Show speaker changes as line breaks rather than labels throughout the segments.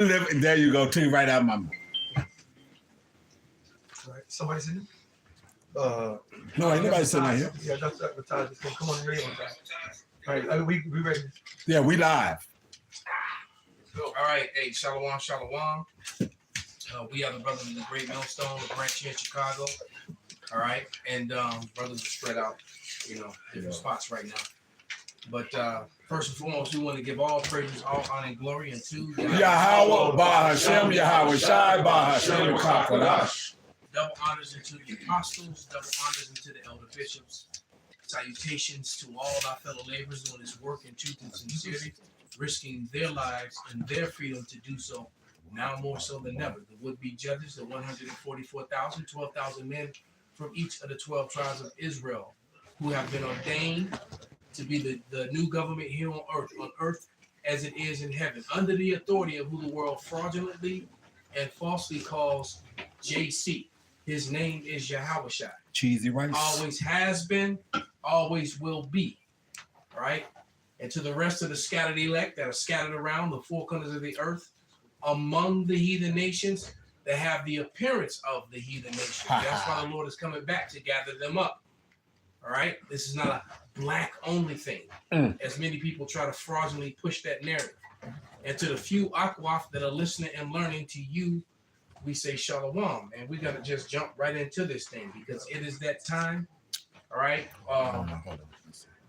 There you go. Took it right out of my mouth.
All right. Somebody sitting?
No, ain't nobody sitting right here.
Yeah, that's advertising. Come on, radio on time. All right, we ready?
Yeah, we live.
All right, hey, shalom, shalom. We are the brothers of the Great Millstone, the branch here in Chicago. All right, and brothers are spread out, different spots right now. But first and foremost, we want to give all praises, all honor, and glory unto
Yahweh, Bahashem, Yahweh Shai, Bahashem, Kakwadash.
Double honors into the apostles, double honors into the elder bishops. Salutations to all our fellow laborers doing this work in truth and sincerity, risking their lives and their freedom to do so, now more so than ever. The would-be judges, the 144,000, 12,000 men from each of the 12 tribes of Israel, who have been ordained to be the new government here on earth as it is in heaven, under the authority of who the world fraudulently and falsely calls JC. His name is Yahweh Shai.
Cheesy rice.
Always has been, always will be. All right? And to the rest of the scattered elect that are scattered around the four corners of the earth, among the heathen nations that have the appearance of the heathen nations. That's why the Lord is coming back to gather them up. All right? This is not a black only thing, as many people try to fraudulently push that narrative. And to the few Akwaf that are listening and learning, to you, we say shalom. And we're going to just jump right into this thing because it is that time. All right?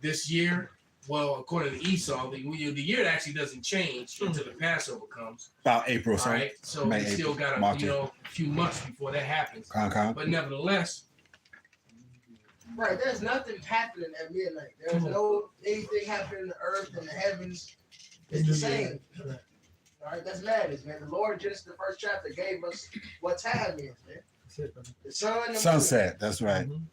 This year, well, according to Esau, the year actually doesn't change until the Passover comes.
About April,
all right? So we still got a few months before that happens. But nevertheless,
right, there's nothing happening at midnight. There's no anything happening in the earth and the heavens. It's the same. All right, that's madness, man. The Lord just the first chapter gave us what time is, man. The sun.
Sunset. That's right.
Mm-hmm.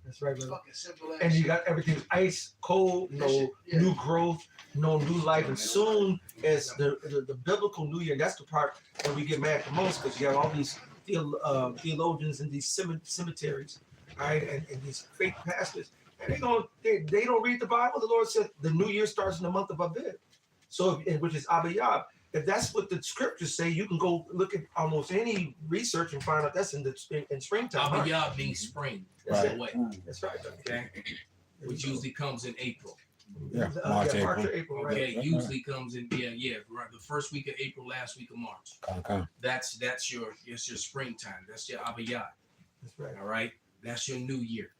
That's right, brother.
Fucking simple.
And you got everything ice, cold, no new growth, no new life. And soon as the biblical New Year, that's the part that we get mad the most because you have all these theologians in these cemeteries, right, and these fake pastors, and they don't read the Bible. The Lord said the New Year starts in the month of Abib, which is Abiyab. If that's what the scriptures say, you can go look at almost any research and find out that's in springtime.
Abiyab means spring. That's the way.
That's right.
Okay. Which usually comes in April.
Yeah,
March or April, right?
Okay, usually comes in right. The first week of April, last week of March. That's your springtime. That's your Abiyab.
That's right.
All right. That's your new year.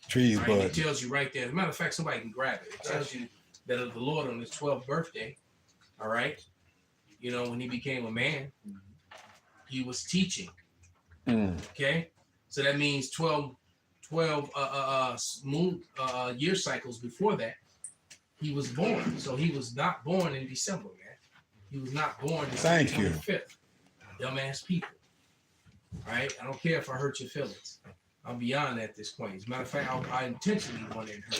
Trees,
right? It tells you right there. As a matter of fact, somebody can grab it. It tells you that of the Lord on his 12th birthday. All right. When he became a man, he was teaching. Okay, so that means 12 year cycles before that, he was born. So he was not born in December, man. He was not born December 25th. Dumbass people. All right, I don't care if I hurt your feelings. I'm beyond that at this point. As a matter of fact, I intentionally wanted her.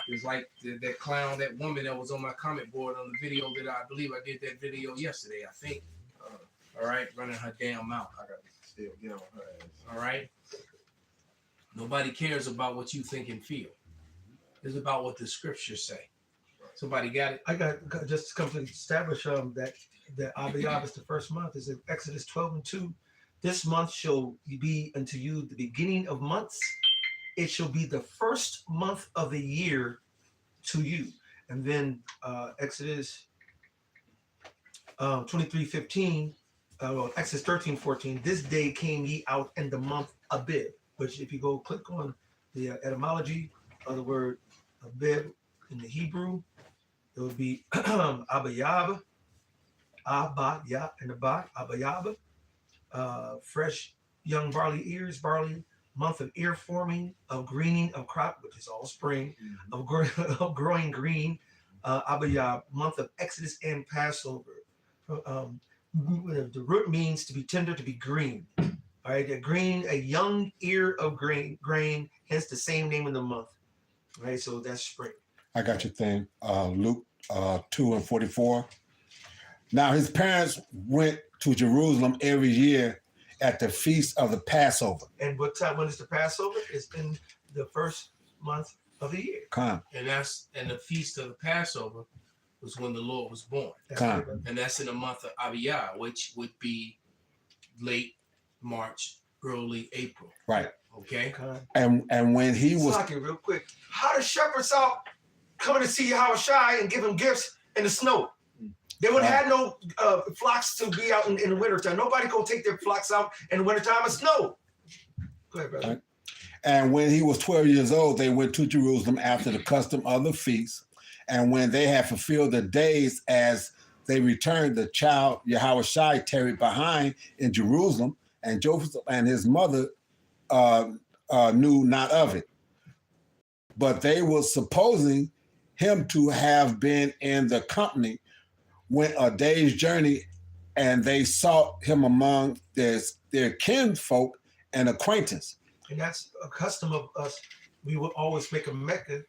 It's like that clown, that woman that was on my comment board on the video that I believe I did that video yesterday, I think. All right, running her damn mouth. I got to still get on her ass. All right. Nobody cares about what you think and feel. It's about what the scriptures say. Somebody got it?
I got just to come to establish that Abiyab is the first month. Is in Exodus 12:2. This month shall be unto you the beginning of months. It shall be the first month of the year to you. And then Exodus 23:15, Exodus 13:14, this day came ye out in the month Abib, which if you go click on the etymology of the word Abib in the Hebrew, it would be Abayab, Abaya in the back, Abayab, fresh young barley ears, barley, month of ear forming, of greening of crop, which is all spring, of growing green, Abiyab, month of Exodus and Passover. The root means to be tender, to be green. All right, a young ear of grain, hence the same name in the month. All right, so that's spring.
I got your thing. Luke 2:44. Now his parents went to Jerusalem every year at the feast of the Passover.
And what time? When is the Passover? It's in the first month of the year.
And the feast of the Passover was when the Lord was born.
That's
Con.
right, brother.
And that's in the month of Abiyah, which would be late March, early April.
Right.
Okay.
Con.
And when he was
Slocky, real quick. How the shepherds out coming to see Yahweh Shai and give him gifts in the snow? They wouldn't have no flocks to be out in the wintertime. Nobody go take their flocks out in the wintertime of snow. Go ahead, brother.
Right. And when he was 12 years old, they went to Jerusalem after the custom of the feast. And when they had fulfilled the days as they returned, the child Yahweh Shai tarried behind in Jerusalem, and Joseph and his mother knew not of it. But they were supposing him to have been in the company went a day's journey, and they sought him among their kinfolk and acquaintance.
And that's a custom of us. We would always make a Mecca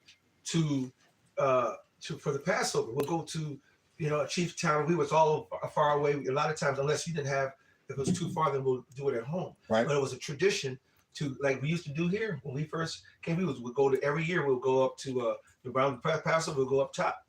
to for the Passover. We'll go to a chief town. We was all far away. A lot of times, unless you didn't have, if it was too far, then we'll do it at home.
Right.
But it was a tradition to, like we used to do here when we first came. We'd go to every year. We'll go up to around the Passover. We'll go up top.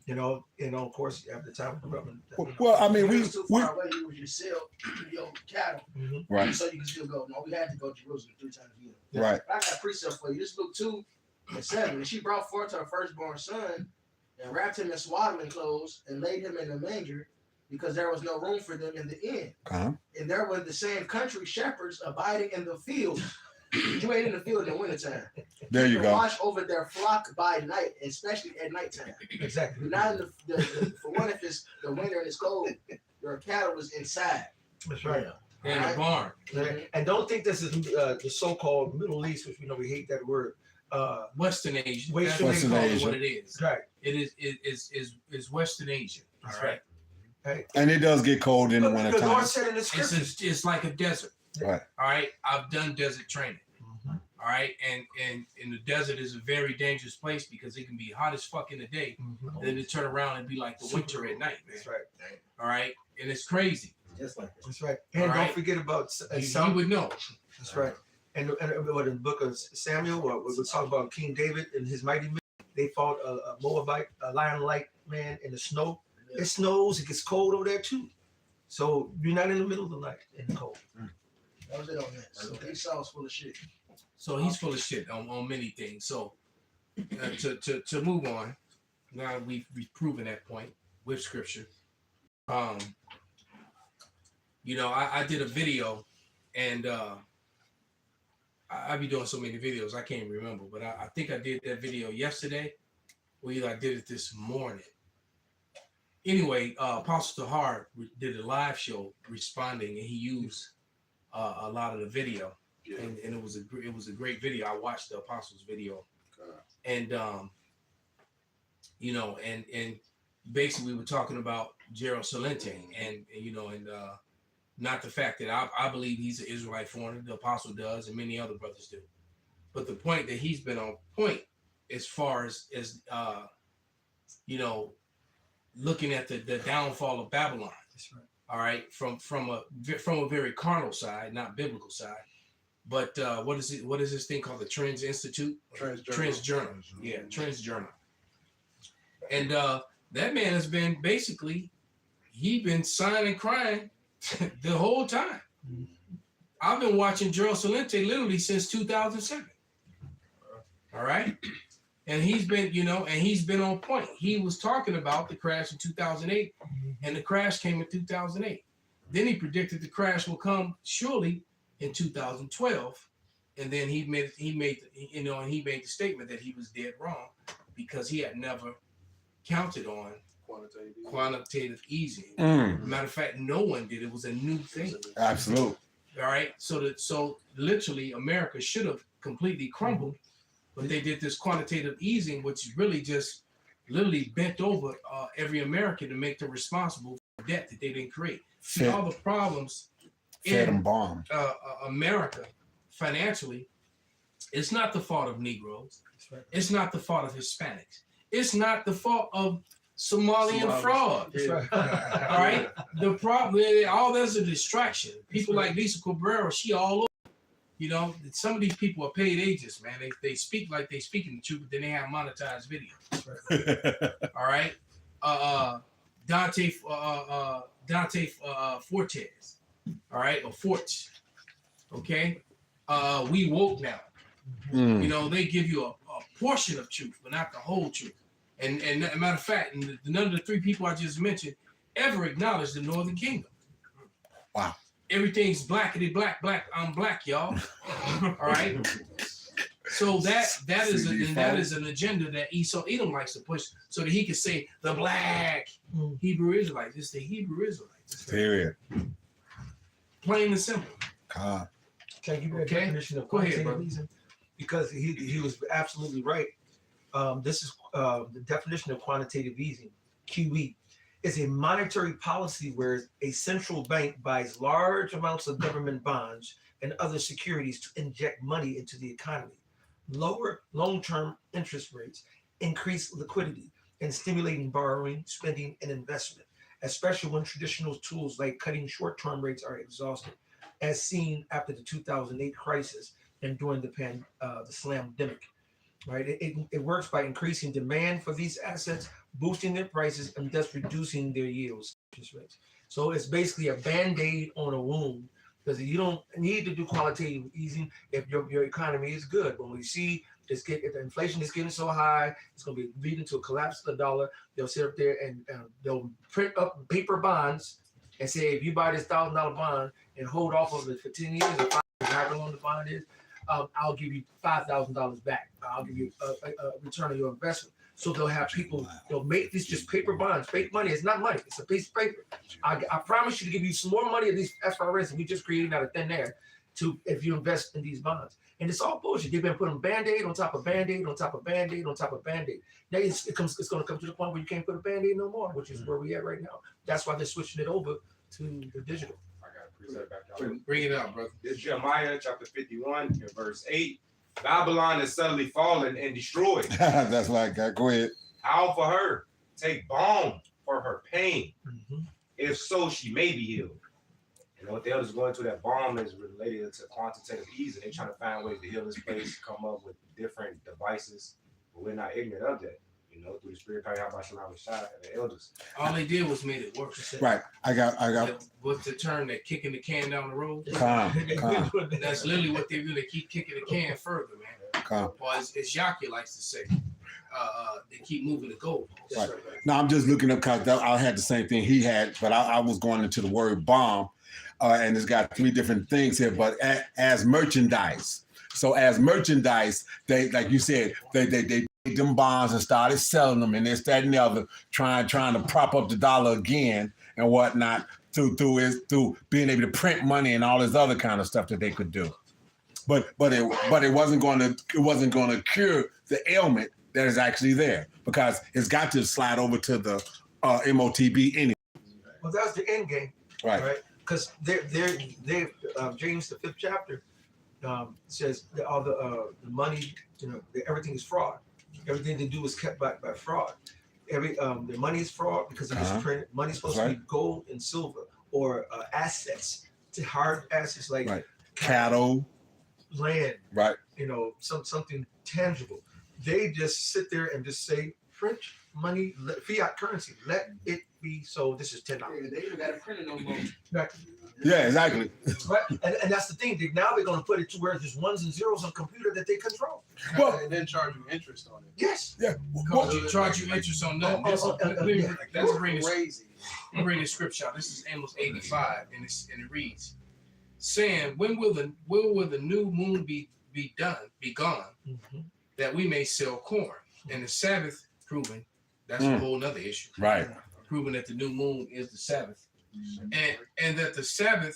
Of course, after the time of the Roman.
Well, I mean,
If it
we
was too far away, you would just sell your cattle,
Mhm.
right,
so you can still go. No, we had to go to Jerusalem 3 times a year.
right,
I got a precept for you. This Luke 2:7. And she brought forth her firstborn son and wrapped him in swaddling clothes and laid him in a manger because there was no room for them in the inn.
uh-huh.
And there were the same country shepherds abiding in the field. You ain't in the field in the wintertime.
There you
To
go.
watch over their flock by night, especially at nighttime.
Exactly.
Not in the for one, if it's the winter and it's cold, your cattle is inside.
That's right.
In the barn.
Right. And don't think this is the so-called Middle East, which we know we hate that word.
Western Asia.
Western
That's
Asia.
what it is.
Right.
It is Western Asia. All
That's
right.
And it does get cold in the
But the
wintertime.
Lord said in the scriptures.
It's like a desert.
Right.
All right. I've done desert training.
Mhm.
All right. And in the desert is a very dangerous place because it can be hot as fuck in the day.
Mhm.
And then it turn around and be like the winter at night, man.
That's right.
All right. And it's crazy.
Just like that.
That's right. And
All right.
don't forget about
You
some.
would know.
That's right. And what in the book of Samuel, what we talk about King David and his mighty men, they fought a Moabite, a lion-like man in the snow. It snows, it gets cold over there too. So you're not in the middle of the night in the cold.
That was it on that. So Esau's full of shit.
So he's full of shit on many things. So to move on, now that we've proven that point with scripture. I did a video, and I be doing so many videos I can't remember, but I think I did that video yesterday, or either I did it this morning. Anyway, Apostle Tahar did a live show responding, and he used a lot of the video, and it was a great video. I watched the Apostles video, and and basically we were talking about Gerald Celente, and not the fact that I believe he's an Israelite foreigner, the Apostle does, and many other brothers do, but the point that he's been on point as far as looking at the downfall of Babylon.
That's right.
All right, from a very carnal side, not biblical side. But what is this thing called the Trends Institute? Trends Journal. Yeah, Trends Journal. And that man has been he been sighing and crying the whole time. I've been watching Gerald Celente literally since 2007. All right. And he's been on point. He was talking about the crash in 2008, and the crash came in 2008. Then he predicted the crash will come surely in 2012, and then he made the statement that he was dead wrong because he had never counted on quantitative easing. Matter of fact, no one did. It was a new thing.
Absolutely.
All right. So literally, America should have completely crumbled. But they did this quantitative easing, which really just literally bent over every American to make them responsible for debt that they didn't create. See, all the problems
Fed
in
them bomb.
America financially, it's not the fault of Negroes.
Right.
It's not the fault of Hispanics. It's not the fault of Somalian fraud.
That's right.
All right. The problem, all that's a distraction. People like Lisa Cabrera, she all over. Some of these people are paid agents, man. They speak like they speaking the truth, but then they have monetized videos.
That's right.
All right. Dante Fortes, all right, or Forts. Okay, we woke now.
Mm.
You know, they give you a portion of truth, but not the whole truth. And matter of fact, none of the three people I just mentioned ever acknowledged the Northern Kingdom.
Wow.
Everything's blackity black. I'm black, y'all. All right. So that is an agenda that Esau Edom likes to push, so that he can say the black Hebrew Israelites. It's the Hebrew Israelites.
Period.
Plain and simple.
God.
Can I give you a
Okay.
definition of
Go ahead,
quantitative
brother.
easing? Because he was absolutely right. This is the definition of quantitative easing, QE. Is a monetary policy where a central bank buys large amounts of government bonds and other securities to inject money into the economy, lower long-term interest rates, increase liquidity, and stimulating borrowing, spending, and investment, especially when traditional tools like cutting short-term rates are exhausted, as seen after the 2008 crisis and during the slamdemic. Right, it works by increasing demand for these assets, boosting their prices, and thus reducing their yields. So it's basically a band-aid on a wound, because you don't need to do qualitative easing if your economy is good. When we see if the inflation is getting so high, it's going to be leading to a collapse of the dollar. They'll sit up there and they'll print up paper bonds and say, if you buy this $1,000 bond and hold off of it for 10 years or 5 years, however long the bond is, I'll give you $5,000 back. I'll give you a return on your investment. So they'll have people, they'll make this just paper bonds, fake money. It's not money, it's a piece of paper. I promise you to give you some more money of these FRS that we just created out of thin air if you invest in these bonds. And it's all bullshit. They've been putting Band-Aid on top of Band-Aid on top of Band-Aid on top of Band-Aid. Now it's going to come to the point where you can't put a Band-Aid no more, which is where we at right now. That's why they're switching it over to the digital.
Bring it out, brother.
This Jeremiah chapter 51 and verse 8. Babylon is suddenly fallen and destroyed.
That's why I got. Go ahead.
How for her? Take balm for her pain.
Mm-hmm.
If so, she may be healed. You know what the elders going to, that balm is related to quantitative easing. They're trying to find ways to heal this place, come up with different devices, but we're not ignorant of that. You know, through the spirit power, how about Shalom Shai and the elders.
All they did was made it worse.
Right. I got.
What's the term that kicking the can down the road?
Calm.
That's literally what they do. They keep kicking the can further, man.
Calm.
Or as Yaki likes to say, they keep moving the goal.
Right. No, I'm just looking up because I had the same thing he had, but I was going into the word bomb, and it's got 3 different things here. But as merchandise, so as merchandise, they, like you said, they them bonds and started selling them, and this, that, and the other, trying to prop up the dollar again and whatnot through being able to print money and all this other kind of stuff that they could do. But it wasn't going to cure the ailment that is actually there, because it's got to slide over to the MOTB anyway.
Well, that's the end game, right? Because they're James the 5th chapter says that all the money, everything is fraud. Everything they do is kept by fraud. Their money is fraud because it is printed. Money is supposed to be gold and silver, or assets, to hard assets like
cattle,
land,
right?
Something tangible. They just sit there and just say, print money, fiat currency, let it be so. This is $10.
They even got to print it no more.
Right.
Yeah, exactly.
Right, and that's the thing. Now they're going to put it to where there's ones and zeros on a computer that they control.
Well,
and then charge you interest on it.
Yes.
Yeah.
Charge you interest on nothing. Let's bring the scripture out. This is Amos 85, and it reads, saying, when will the new moon be gone,
Mm-hmm.
that we may sell corn, and the Sabbath proven. That's a whole nother issue.
Right.
Proving that the new moon is the Sabbath. And that the Sabbath,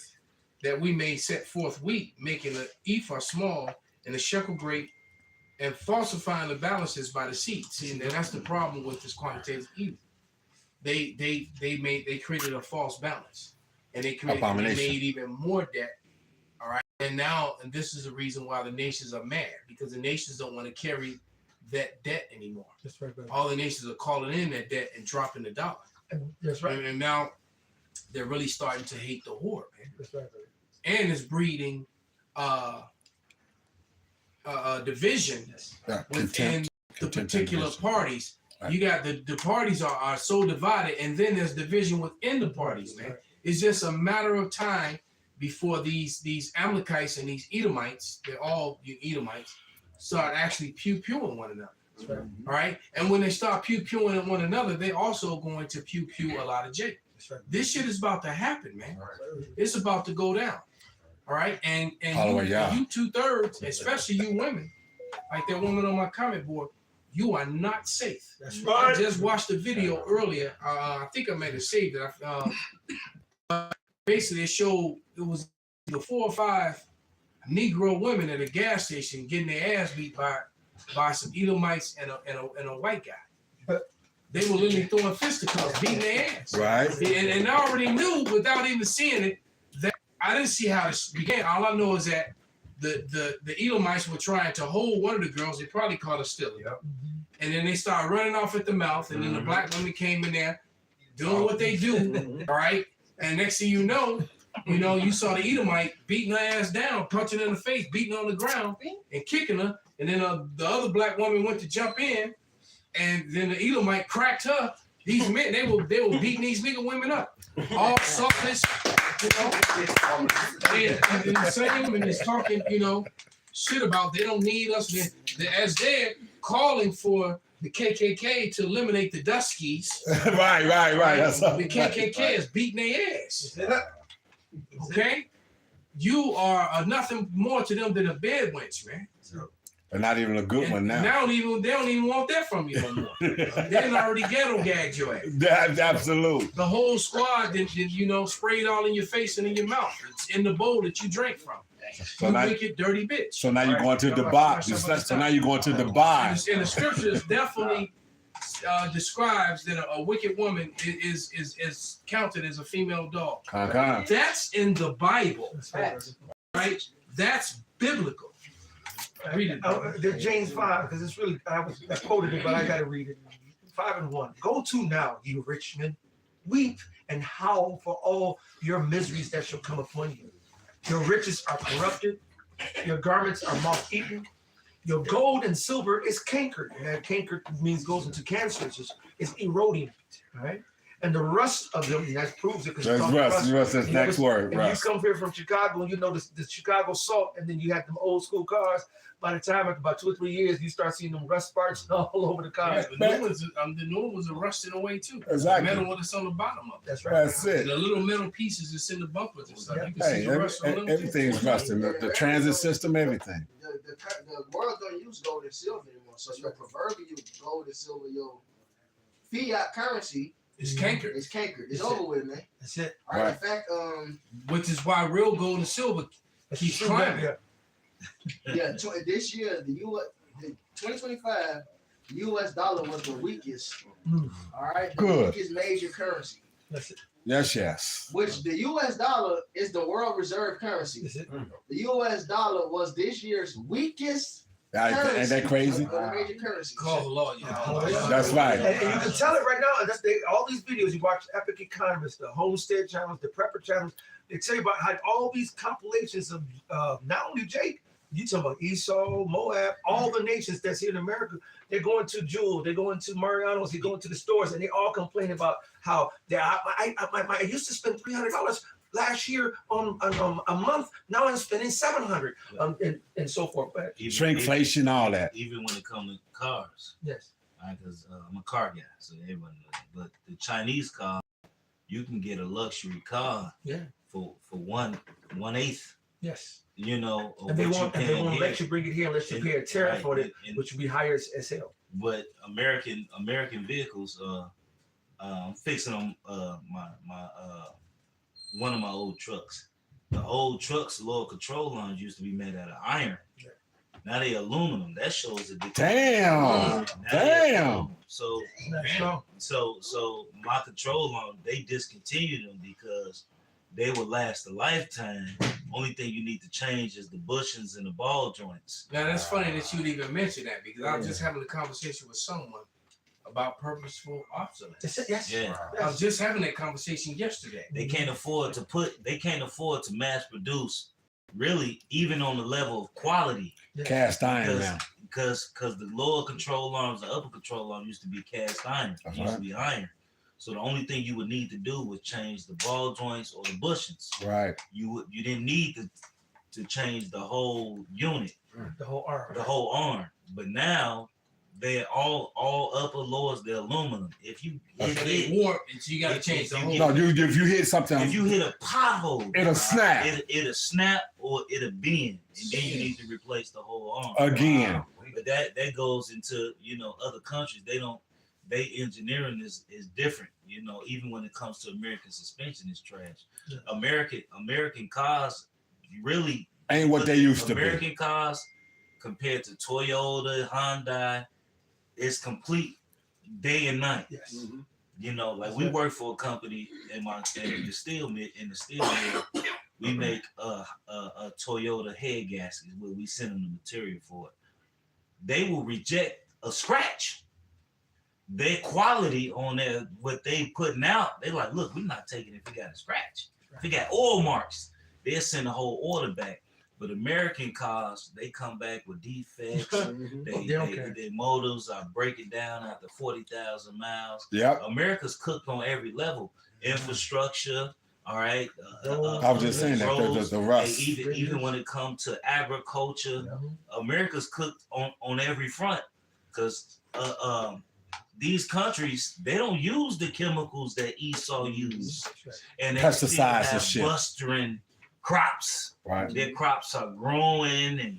that we may set forth wheat, making an ephah small and a shekel great, and falsifying the balances by the seed. See, and that's the problem with this quantitative easing. They created a false balance, and they made even more debt. All right, and this is the reason why the nations are mad, because the nations don't want to carry that debt anymore.
That's right, brother.
All the nations are calling in that debt and dropping the dollar.
That's right.
And now they're really starting to hate the whore, man.
That's right, brother.
And it's breeding division within the particular parties You got the parties are so divided, and then there's division within the parties, man. It's just a matter of time before these Amalekites and these Edomites, they're all Edomites, start actually pew-pewing one another.
Right.
All right. And when they start pew-pewing at one another, they're also going to pew-pew a lot of Jacob.
Right.
This shit is about to happen, man. It's about to go down. All right. And you 2/3, especially you women, like that woman on my comment board, you are not safe.
That's
I
right.
just watched the video earlier. I think I might have saved it. Basically, it showed it was 4 or 5 Negro women at a gas station getting their ass beat by some Edomites and a white guy. They were literally throwing fisticuffs, beating their ass.
Right.
And I already knew without even seeing it that I didn't see how this began. All I know is that the Edomites were trying to hold one of the girls. They probably called her Stilly.
Yep.
And then they started running off at the mouth. And then the black women came in there doing what they do. All right. And next thing you know, you saw the Edomite beating her ass down, punching her in the face, beating her on the ground, and kicking her. And then the other black woman went to jump in, and then the Edomite cracked her. These men, they were beating these nigga women up, all softness, And the same women is talking, shit about they don't need us. As they're calling for the KKK to eliminate the Duskies.
right. That's
the KKK is beating their ass. Okay, you are nothing more to them than a bed wench, man.
and not even a good one now.
They don't even want that from you no more. They done already ghetto gagged your ass.
That's absolute.
The whole squad did sprayed all in your face and in your mouth. It's in the bowl that you drank from.
So
You
now,
wicked, dirty bitch.
so now you're going to Dubai. So now you're going to Dubai.
And the scriptures definitely describes that a wicked woman is counted as a female dog.
Uh-huh.
That's in the Bible,
Facts.
right? That's biblical. Read it.
There's James 5, because it's really, I quoted it, but I got to read it. 5:1. Go to now, you rich men, weep and howl for all your miseries that shall come upon you. Your riches are corrupted, your garments are moth-eaten, your gold and silver is cankered. And cankered means goes into cancer. It's eroding, right? And the rust of them, and that proves it.
That's rust. Rust is next word.
And
Rust.
you come here from Chicago, and the Chicago salt, and then you have them old school cars. By the time after about 2 or 3 years, you start seeing them rust spots all over the car.
Yeah, the new ones are rusting away too.
Exactly.
The metal that's on the bottom of it.
That's right.
That's it.
The little metal pieces that's in the bumpers and stuff. You can see
Hey,
the rust on them too.
everything's rusting. The transit system, everything.
The world don't use gold and silver anymore. So your proverbial gold and silver, your fiat currency
It's cankered.
is cankered. It's over with, man.
That's it.
All right.
Right.
In fact,
Which is why real gold and silver keeps
True,
climbing.
yeah.
this year, the 2025, the U.S. dollar was the weakest.
Mm.
All right. The
Good.
weakest major currency.
That's it.
Yes.
Which the U.S. dollar is the world reserve currency.
That's it.
The U.S. dollar was this year's weakest
Ain't that crazy?
of the major currencies.
Call the law,
That's right.
And you can tell it right now. All these videos you watch, Epic Economists, the Homestead channels, the Prepper channels, they tell you about how all these compilations of not only Jake, you talking about Esau, Moab, all the nations that's here in America. They're going to Jewel, they're going to Mariano's, they're going to the stores, and they all complain about how I used to spend $300 last year on a month. Now I'm spending $700, and so forth. But
Shrinkflation, all that.
Even when it comes to cars,
yes,
because I'm a car guy, so everyone knows. But the Chinese car, you can get a luxury car,
yeah,
for 1/8.
yes.
Of
And they
what
won't
you can
let you bring it here unless you pay a tariff for it, which would be higher as hell.
But American vehicles, I'm fixing them. One of my old trucks. The old trucks, lower control lines used to be made out of iron. Now they aluminum. That shows a difference.
Damn.
Now they
Damn.
aluminum. So my control line, they discontinued them because they would last a lifetime. Only thing you need to change is the bushings and the ball joints.
Now that's funny that you'd even mention that because I was just having a conversation with someone about purposeful obsolescence.
That's it, yes.
Yeah.
I was just having that conversation yesterday.
They can't afford to mass produce, really, even on the level of quality.
Cast iron now.
because the lower control arms, the upper control arm used to be cast iron. It used to be iron. So the only thing you would need to do was change the ball joints or the bushings.
Right.
You didn't need to change the whole unit,
The whole arm.
the whole arm. But now they're all upper lowers, they're aluminum. If you
So they warp, and so you got to change the whole.
No, if you hit something,
if you hit a pothole,
it'll snap
it'll snap or it'll bend, and then you need to replace the whole arm
again.
But that goes into other countries. They engineering is different. Even when it comes to American suspension, is trash.
Yeah.
American cars really
Ain't what they used to be.
American cars compared to Toyota, Hyundai, it's complete day and night.
Yes.
Like we work for a company in the steel mill. We make a Toyota head gaskets where we send them the material for it. They will reject a scratch. Their quality on what they putting out, they like, look, we're not taking it if it got a scratch. If it got oil marks, they'll send the whole order back. But American cars, they come back with defects. Their motors are breaking down after 40,000 miles.
Yep.
America's cooked on every level. Infrastructure, all right.
I was just saying that
roads,
the rust.
even when it comes to agriculture, America's cooked on every front because these countries, they don't use the chemicals that Esau used, and they still
Pesticides and
have
shit.
blustering crops.
Right.
Their crops are growing, and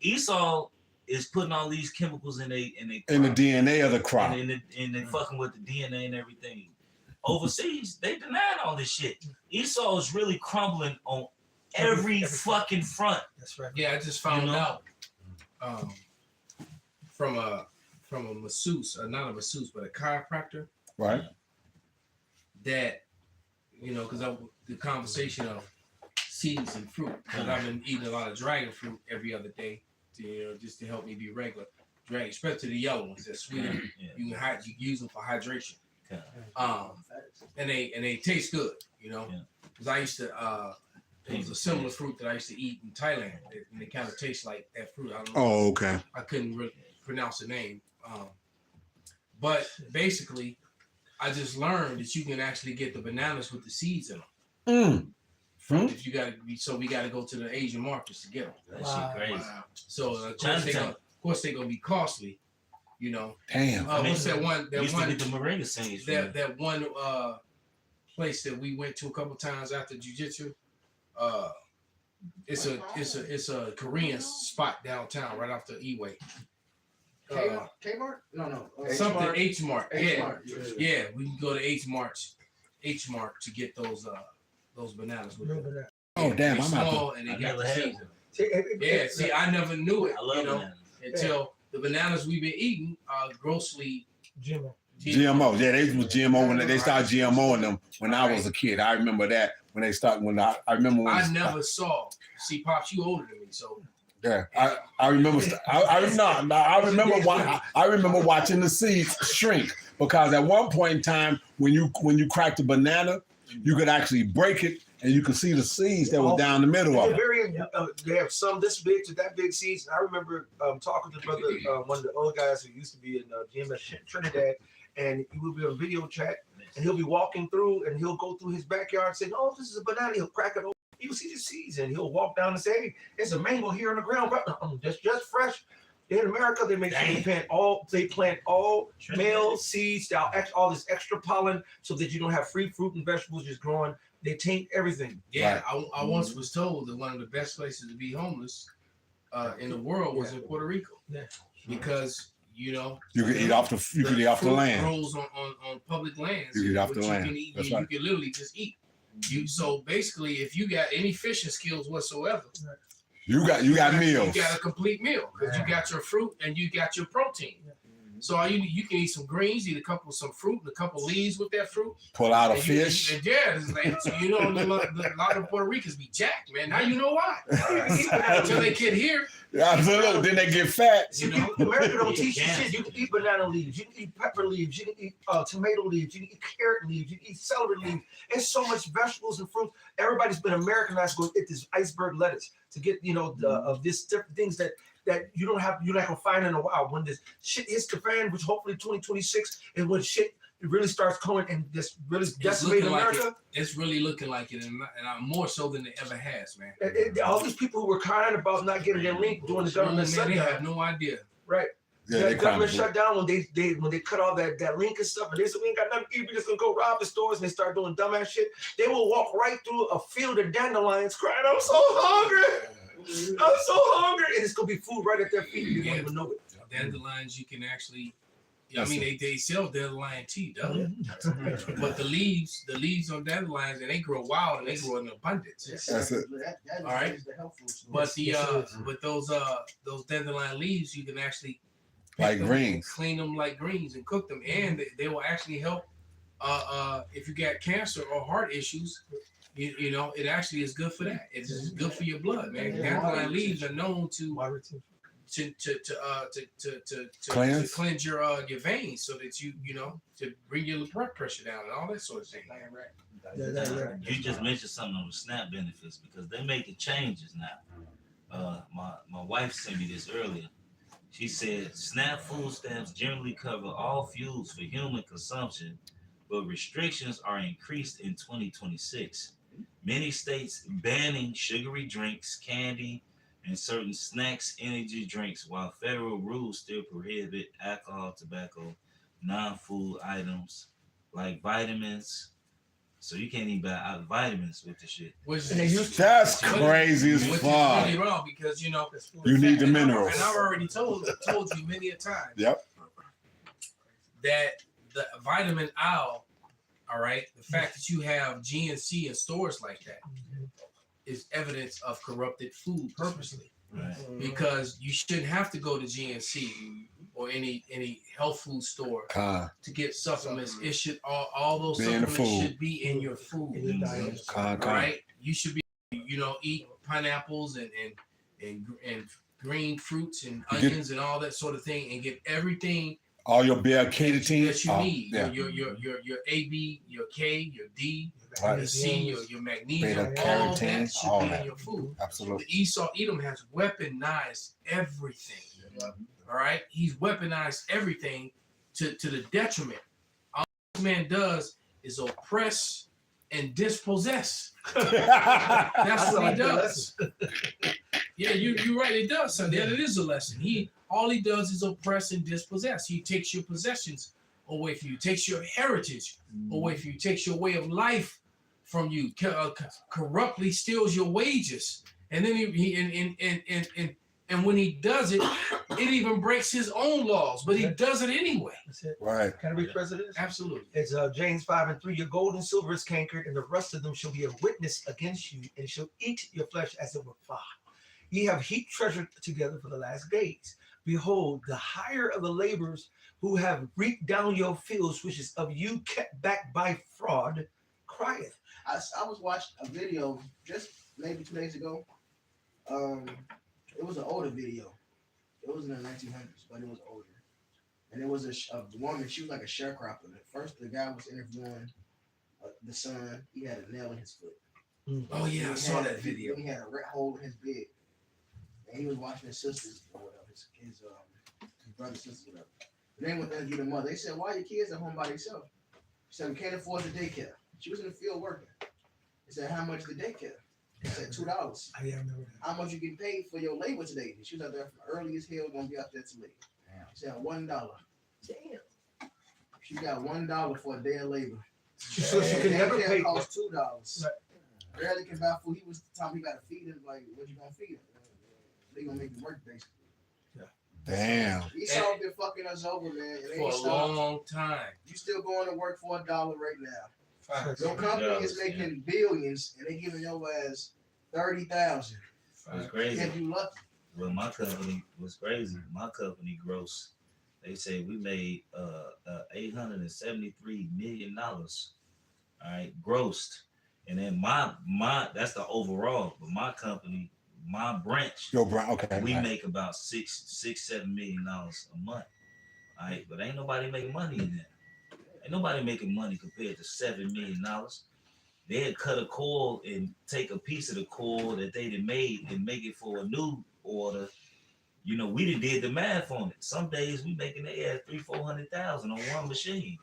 Esau is putting all these chemicals in the
DNA of the crop.
and they fucking with the DNA and everything. Overseas, they denying all this shit. Esau is really crumbling on every fucking front.
That's right.
Yeah, I just found out from a masseuse, not a masseuse, but a chiropractor,
Right.
that because the conversation of seeds and fruit, because I've been eating a lot of dragon fruit every other day, just to help me be regular. Dragon, especially the yellow ones, they're sweeter.
Yeah.
You can use them for hydration.
Okay.
And they taste good, because I used to. It was a similar fruit that I used to eat in Thailand, and they kind of taste like that fruit. I don't know.
Oh, okay.
I couldn't really pronounce the name. But basically, I just learned that you can actually get the bananas with the seeds in them. If you we got to go to the Asian markets to get them.
That shit crazy.
So of course they're gonna be costly,
Damn.
What's that one?
We used to get the moringa seeds.
That one place that we went to a couple times after jiu-jitsu. It's a Korean spot downtown right off the E-way.
Kmart? No.
Something H Mart. Yeah.
H-Mart.
Yeah, we can go to H Mart to get those bananas with them.
Oh, damn.
They're
I'm out.
small and they
I
got
never
the
had
seeds
one.
in them. Yeah, see, I never knew it.
I love bananas.
Until the bananas we've been eating are grossly
GMO. Yeah, they was GMO when they started GMOing them when I was a kid. I remember that when they started. I remember when
I never saw. See, Pops, you older than me, so
yeah, I remember. I remember watching the seeds shrink because at one point in time, when you cracked a banana, you could actually break it and you could see the seeds that were down the middle of it.
They have some this big to that big seeds. And I remember talking to brother, one of the old guys who used to be in GMS Trinidad, and he would be on video chat, and he'll be walking through, and he'll go through his backyard saying, "Oh, this is a banana." He'll crack it open. You'll see the seeds, and he'll walk down and say, "Hey, there's a mango here on the ground, bro. Just fresh." In America, they make sure they plant all male seeds, all this extra pollen, so that you don't have free fruit and vegetables just growing. They taint everything.
yeah. I once was told that one of the best places to be homeless in the world was in Puerto Rico.
Yeah.
Because
you could eat off the
fruit
land.
grows on public lands.
You could eat off the
which
land.
You can eat,
That's
you
right.
can literally just eat. So basically, if you got any fishing skills whatsoever,
You got meals.
You got a complete meal because you got your fruit and you got your protein. So you can eat some greens, eat some fruit, and a couple leaves with that fruit.
Pull out a
And
fish.
It's like, so a lot of Puerto Ricans be jacked, man. Now you know why. Until they get here,
Absolutely. Then they get fat.
America don't teach you shit. You can eat banana leaves, you can eat pepper leaves, you can eat tomato leaves, you can eat carrot leaves, you can eat celery leaves. There's so much vegetables and fruit. Everybody's been Americanized to go get this iceberg lettuce to get of this different things that that you're not gonna find in a while. When this shit hits the fan, which hopefully 2026 is when shit really starts coming and just really decimating America.
It's really looking like it, and more so than it ever has, man.
All these people who were crying about not getting their rent during the government
Man, they have
shutdown,
no idea.
right?
Yeah,
The
they
government
crying.
shut down when they cut all that link and stuff, and they said we ain't got nothing to eat. We just gonna go rob the stores, and they start doing dumbass shit. They will walk right through a field of dandelions, crying, "I'm so hungry, I'm so hungry," and it's gonna be food right at their feet. You don't even know it.
Dandelions, you can actually. I mean, they sell dandelion tea, though. But the leaves on dandelions, and they grow wild and they grow in abundance.
That's it.
That
All right.
is the health food store.
But
Yes,
but those dandelion leaves, you can actually
Like
them,
greens.
clean them like greens, and cook them, and they will actually help. If you got cancer or heart issues, you know it actually is good for that. It's good for your blood, man. Dandelion leaves are known to cleanse your veins so that you to bring your blood pressure down and all that sort of thing.
You just mentioned something on the SNAP benefits because they making changes now. My wife sent me this earlier. She said SNAP food stamps generally cover all fuels for human consumption, but restrictions are increased in 2026. Many states banning sugary drinks, candy, and certain snacks, energy drinks, while federal rules still prohibit alcohol, tobacco, non-food items like vitamins. So you can't even buy vitamins with the shit.
That's crazy as
Which is
fuck.
really wrong because
You need the minerals.
And I've already told you many a time.
Yep.
That the vitamin aisle, all right, the fact that you have GNC in stores like that is evidence of corrupted food purposely.
Right.
Because you shouldn't have to go to GNC or any health food store to get supplements. It should all those
Be in the
supplements
food.
should be in your food.
In your diet.
All right, you should be eat pineapples and green fruits and onions and all that sort of thing, and get everything
All your beta carotene
that you need.
Yeah.
Your A, B, your K, your D,
Right.
your C, your magnesium.
Beta
All
carotene,
that should
all
be
that.
in your food.
Absolutely.
The Esau Edom has weaponized everything. All right, he's weaponized everything to the detriment. All this man does is oppress and dispossess. That's what he does. Yeah, you're right. It does. So that it is a lesson. All he does is oppress and dispossess. He takes your possessions away from you, takes your heritage away from you, takes your way of life from you, corruptly steals your wages, and then and when he does it, it even breaks his own laws, but he does it anyway.
That's it.
Right.
Can I read President?
Absolutely.
It's James 5:3. Your gold and silver is cankered, and the rest of them shall be a witness against you, and shall eat your flesh as it were fire. Ye have heaped treasure together for the last days. Behold, the hire of the laborers who have reaped down your fields, which is of you kept back by fraud, crieth.
I was watching a video just maybe 2 days ago. It was an older video. It was in the 1900s, but it was older. And it was a woman. She was like a sharecropper. At first, the guy was interviewing the son. He had a nail in his foot.
Oh yeah, I saw that video.
He had a rat hole in his bed, and he was watching his sisters or whatever, his brother's sisters, whatever. And they went there to get the mother. They said, "Why are your kids at home by themselves?" She said, "We can't afford the daycare." She was in the field working. They said, "How much the daycare?" They said, $2.
I remember that.
How much you get paid for your labor today? And she was out there from early as hell, gonna be out there too late. She said $1. Damn. She got $1 for a day of labor.
So she could never
Daycare
pay.
cost $2. Barely can buy food. He was the time he got to feed him. Like, what you gonna feed him? They gonna make him work basically.
Damn.
Esau been fucking us over, man. It
For
ain't
a
stopped.
long time.
You still going to work for $1 right now.
Facts.
Your company is
Yeah.
making billions, and they giving your ass 30,000.
It's crazy.
If you lucky.
Well, my company was crazy. My company gross. They say we made $873 million. All right, grossed. And then my that's the overall, but my company, my branch,
Yo, Brian. Okay.
we
right.
make about $7 million a month. All right, but ain't nobody making money in there. Ain't nobody making money compared to $7 million. They'd cut a coil and take a piece of the coil that they done made and make it for a new order You know, we did the math on it. Some days we making their ass $300,000-400,000 on one machine.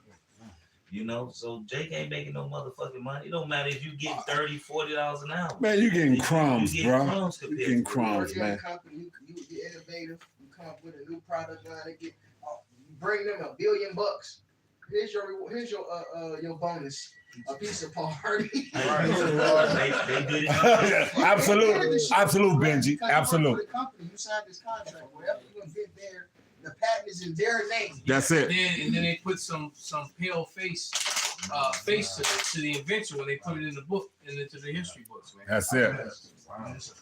You know, so Jake ain't making no motherfucking money. It don't matter if you get $30-40 an hour.
Man, you getting
You
crumbs,
get
bro.
crumbs
You
compared
getting
to-
crumbs,
You're a
man.
company, you get innovative, you come up with a new product line, you bring them $1 billion. Here's your bonus, a piece of party.
They did it.
Absolute, Benji. Absolute.
You signed this contract, whatever you invent there, the patent is in their name.
That's it.
And then they put some pale face to the invention when they put it in the book and into the history books, man.
That's it.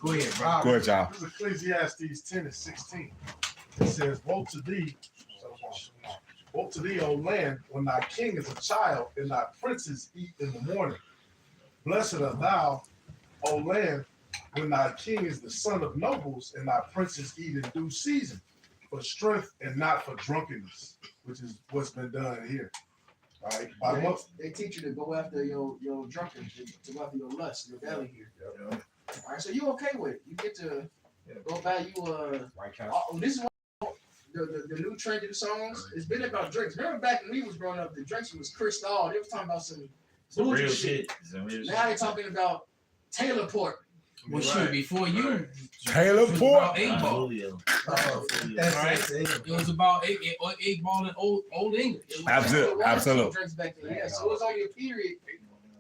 Go ahead, bro.
Go ahead, y'all.
This is Ecclesiastes 10:16. It says, woe to thee, O land, when thy king is a child, and thy princes eat in the morning. Blessed art thou, O land, when thy king is the son of nobles, and thy princes eat in due season, for strength and not for drunkenness, which is what's been done here. All right. By what?
They teach you to go after your drunkenness, to go after your lust, your belly here. All right, so you okay with it? You get to go buy you
White Castle.
this is what the new trend of the songs. It's been about drinks. Remember back when we was growing up, the drinks was Cristal. They was talking about some
Some
bougie
real
shit.
shit. Some real
Now
shit.
they talking about Taylor Port.
Well, shoot, before you,
Taylor
it was
Port?
about 8-ball.
Julio.
That's it.
It was about 8-ball in old English.
It was
Absolute,
a lot of
absolute.
drinks back then. Yeah, so it was only a period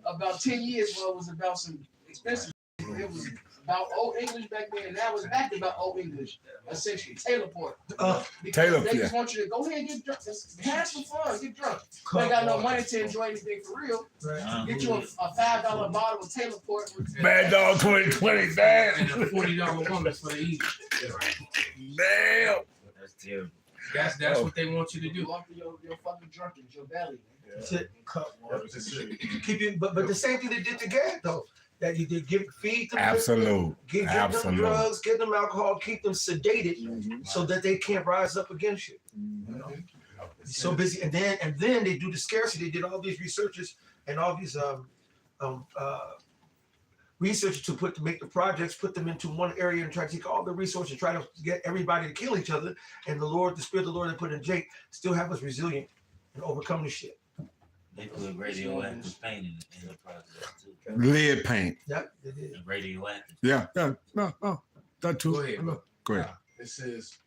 about 10 years where it was about some expensive. It was about old English back then. Now it's back to about old English, essentially. Taylor Port. Because
Taylor,
they
yeah.
just want you to go ahead and get drunk. Just have some fun, get drunk. You ain't got no money to enjoy anything for real. Get you a $5 bottle of Taylor Port.
Bad Dog 2020,
And
damn.
a $40 woman for the evening.
Damn.
That's terrible.
That's what they want you to do.
Go after your fucking drunkenness, your belly.
That's it.
That's it.
Keep it, but the same thing they did to Gad though. That you did feed them,
Absolute.
give them
Absolute.
drugs, give them alcohol, keep them sedated so that they can't rise up against you. You know? So busy, and then they do the scarcity. They did all these researches and all these research to make the projects, put them into one area and try to take all the resources, try to get everybody to kill each other. And the Spirit of the Lord that put in Jake still have us resilient and overcome the shit.
They put radioactive paint in the process too.
Lead paint.
Yep, it is.
And radioactive.
Yeah. No. That too.
Go ahead, bro.
Go ahead.
It says,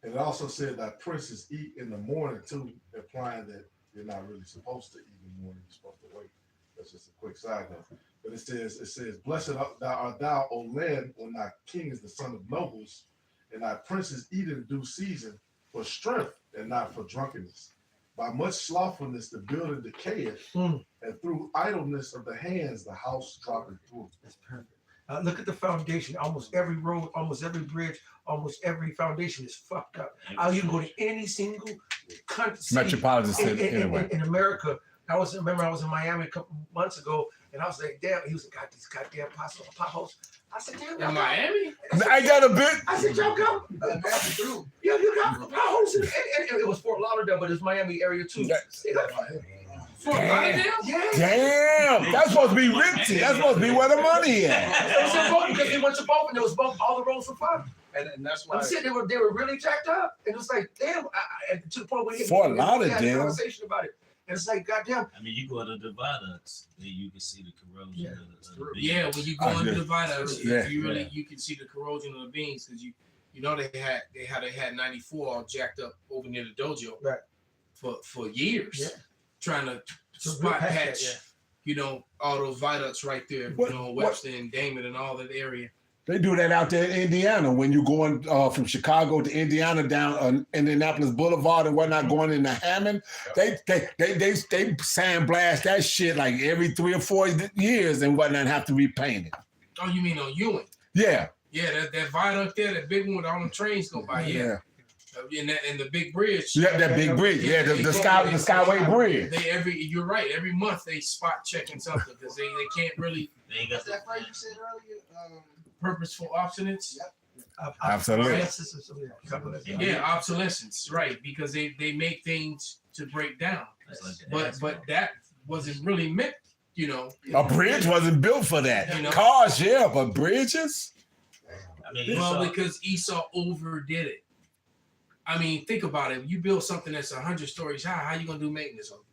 and it also said that princes eat in the morning too, implying that you're not really supposed to eat in the morning. You're supposed to wait. That's just a quick side note. But it says, blessed art thou, O land, when thy king is the son of nobles, and thy princes eat in due season for strength and not for drunkenness. By much slothfulness the building decayeth, and through idleness of the hands the house droppeth through.
That's perfect. Look at the foundation. Almost every road, almost every bridge, almost every foundation is fucked up. You can go to any single country,
Metropolitan city, anyway.
in America. I was in Miami a couple months ago, and I was like, damn, he was like, got these goddamn potholes. I said, damn,
In Miami?
I got a bit.
I said, y'all got you got potholes, and it was Fort Lauderdale, but it's Miami area too. They got
Fort Lauderdale?
yeah.
Damn. That's supposed to be Ripsy. That's supposed to be where the money at.
It was in both because they went to both, and it was both. All the roads were fine.
And that's why
I'm saying they were really jacked up, and it was like, damn. And to the point where
Fort
we had a
Lauderdale.
conversation about it, and it's like, goddamn.
I mean, you go to the viaducts, then you can see the corrosion
Yeah,
of the beams.
Yeah, when you go into the viaducts,
Yeah.
you can see the corrosion of the beams because you know they had 94 all jacked up over near the dojo
Right.
for years,
Yeah.
trying to
So
spot
we're past that,
patch,
yeah.
you know, all those viaducts right there,
What-
you know, Webster and Damon and all that area.
They do that out there in Indiana when you're going from Chicago to Indiana down Indianapolis Boulevard and whatnot, going into Hammond. They sandblast that shit like every 3 or 4 years and whatnot, and have to repaint it.
Oh, you mean on Ewing?
Yeah.
Yeah, that viaduct there, that big one with all the trains go by. Yeah, and the big bridge.
Yeah, that big bridge. Yeah, the Skyway Bridge.
You're right. Every month they spot checking something because they can't really
They ain't got
What's that phrase you said earlier?
purposeful obstinance.
Absolutely.
Yeah, obsolescence, right? Because they make things to break down, but that wasn't really meant, you know.
A bridge wasn't built for that.
You know?
Cars, yeah, but bridges.
I mean,
Well,
Esau,
because Esau overdid it. I mean, think about it. You build something that's 100 stories high. How you gonna do maintenance on it?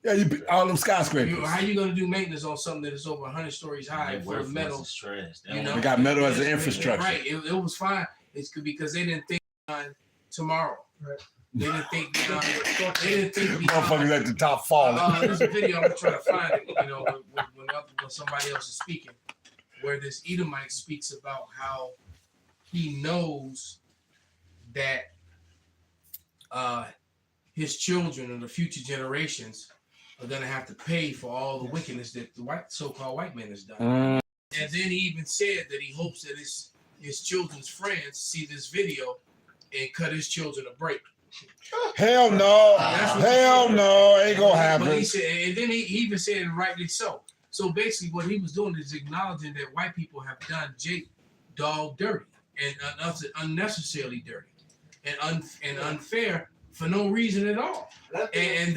Yeah, all them skyscrapers.
How you gonna do maintenance on something that is over 100 stories high
their
full of
workforce
metal?
is trash. They
You
don't
know,
We got metal as an
It's-
infrastructure.
Right. It was fine. It's because they didn't think on tomorrow.
Right.
They didn't think beyond. They didn't think
Motherfuckers
beyond.
at the top falling.
There's a video. I'm gonna try to find it. You know, when somebody else is speaking, where this Edomite speaks about how he knows that his children and the future generations are gonna have to pay for all the wickedness that the so-called white man has done.
Mm.
And then he even said that he hopes that his children's friends see this video and cut his children a break.
Hell no.
That's what he
Hell
said.
no. Ain't gonna
But
happen.
he said, and then he even said, and rightly so. So basically, what he was doing is acknowledging that white people have done Jake dog dirty and unnecessarily dirty and unfair for no reason at all. And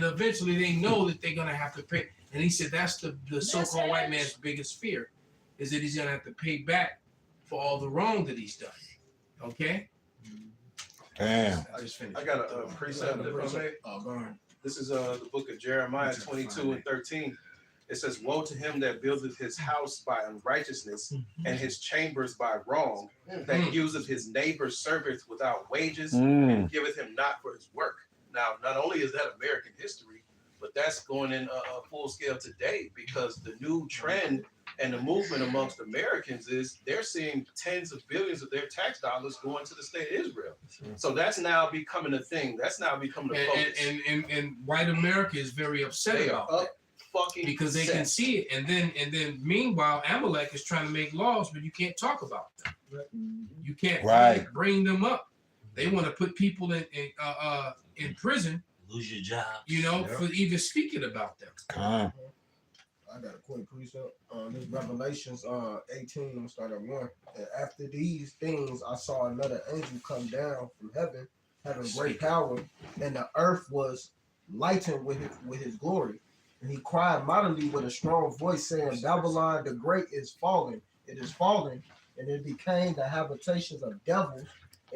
eventually they know that they're gonna have to pay. And he said that's the so-called white man's biggest fear, is that he's gonna have to pay back for all the wrong that he's done. Okay?
Damn.
I just finished.
I got a precept, if I may.
Oh, go on.
This is the book of Jeremiah 22:13. It says, "Woe to him that buildeth his house by unrighteousness, and his chambers by wrong, that useth his neighbor's servants without wages, and giveth him not for his work." Now, not only is that American history, but that's going in a full scale today, because the new trend and the movement amongst Americans is they're seeing tens of billions of their tax dollars going to the state of Israel. So that's now becoming a thing. That's now becoming a focus.
And white America is very upset
They
about
are
that
up fucking
because they can see it. And then meanwhile, Amalek is trying to make laws, but you can't talk about them. You can't bring them up. They want to put people in prison,
lose your job.
you know, for even speaking about them.
I got a quick precept. This Revelations 18, I'm gonna start at 1. And after these things, I saw another angel come down from heaven, having great power, and the earth was lightened with his glory. And he cried mightily with a strong voice, saying, Babylon the Great is fallen. It is fallen, and it became the habitations of devils,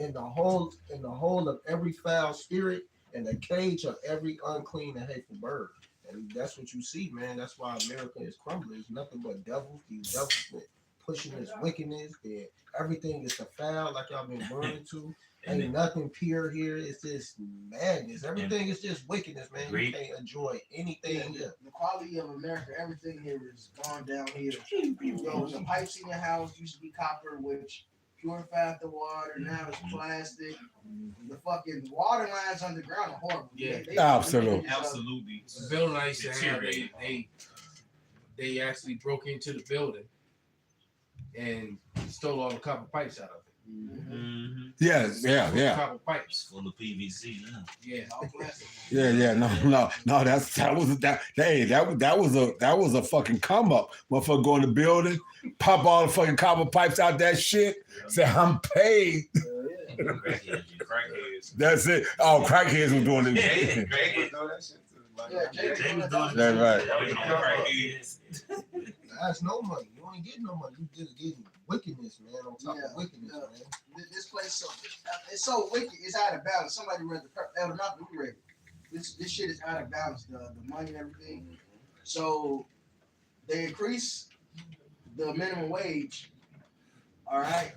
and the whole of every foul spirit, and the cage of every unclean and hateful bird. And that's what you see, man. That's why America is crumbling. It's nothing but devils. These devils that pushing this wickedness. That everything is the foul, like y'all been burning to. Ain't nothing pure here. It's just madness. Everything is just wickedness, man. You can't enjoy anything here.
The quality of America, everything here is gone down here. Yo, the pipes in your house used to be copper, which purified the water. Now it's plastic. The fucking water lines underground are horrible.
Yeah.
Absolutely.
The building I used to have, they actually broke into the building and stole all the copper pipes out of it.
Yeah.
Copper pipes.
Full of PVC now.
Yeah.
No. That was a fucking come up. Motherfucker go in the building, pop all the fucking copper pipes out that shit. Say I'm paid.
Crackheads.
That's it. Oh, crackheads was doing it.
Greg was doing that shit too.
Jay was doing
That's
right.
That's no money. You ain't getting no money. You just getting wickedness, man. On top of wickedness, man.
This place, it's so wicked. It's out of balance. Somebody read this shit is out of balance. The money and everything. So they increase the minimum wage. All right,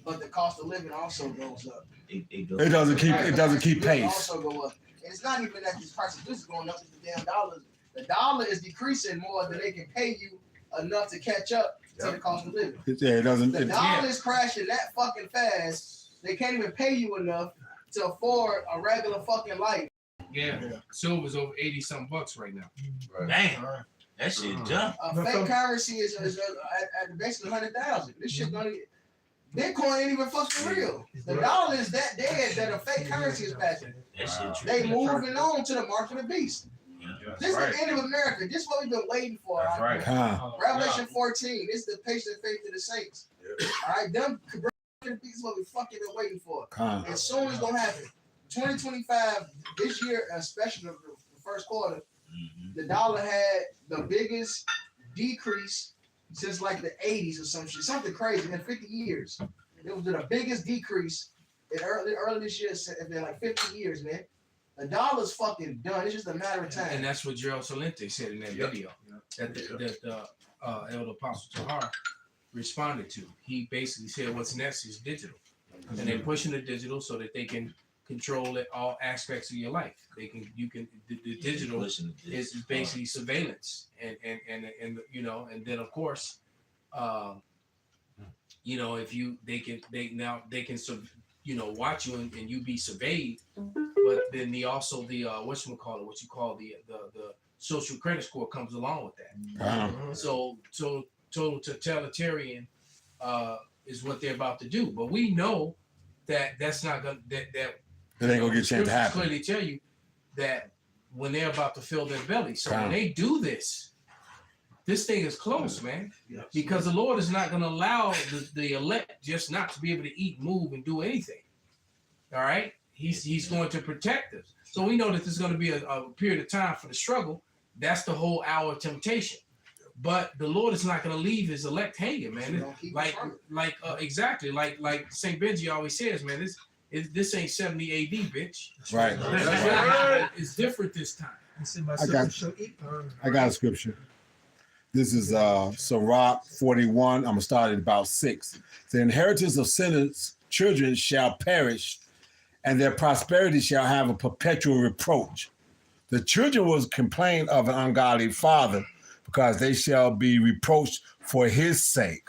but the cost of living also goes up.
It doesn't keep pace.
Also go up. And it's not even that these prices of goods is going up. It's the damn dollars. The dollar is decreasing more than they can pay you enough to catch up to the cost of living.
Yeah, it doesn't.
The dollar is crashing that fucking fast. They can't even pay you enough to afford a regular fucking life.
Yeah. Silver's over 80 something bucks right now.
Damn. That shit jumped.
Fake currency is at basically 100,000. This shit don't even. Bitcoin ain't even fucking real. The dollar is that dead that a fake currency is passing. They moving on to the mark of the beast. This is the end of America. This is what we've been waiting for.
That's right.
Revelation 14. This is the patient faith of the saints. All right, them this is what we fucking been waiting for. As soon as it's gonna happen. 2025, this year, especially the first quarter, the dollar had the biggest decrease since like the 80s or some shit, something crazy in 50 years. It was the biggest decrease in early this year in like 50 years, man. The dollar's fucking done. It's just a matter of time.
And that's what Gerald Salente said in that video that Elder Apostle Tahar responded to. He basically said what's next is digital. And they're pushing the digital so that they can control it, all aspects of your life. The digital is basically surveillance and and then of course if they can watch you and you be surveyed, but then the what you call the social credit score comes along with that. So total totalitarian is what they're about to do. But we know that that's not gonna that
it ain't gonna get a chance to happen.
Clearly tell you that when they're about to fill their belly. So when they do this thing is close, man. Because the Lord is not going to allow the elect just not to be able to eat, move, and do anything. All right? He's going to protect us. So we know that there's going to be a period of time for the struggle. That's the whole hour of temptation. But the Lord is not going to leave his elect hanging, man. Exactly. Like St. Benji always says, man, this ain't 70 AD, bitch.
Right.
It's different this time.
I got a scripture. This is Sirach 41. I'm going to start at about 6. The inheritance of sinners' children shall perish, and their prosperity shall have a perpetual reproach. The children will complain of an ungodly father, because they shall be reproached for his sake.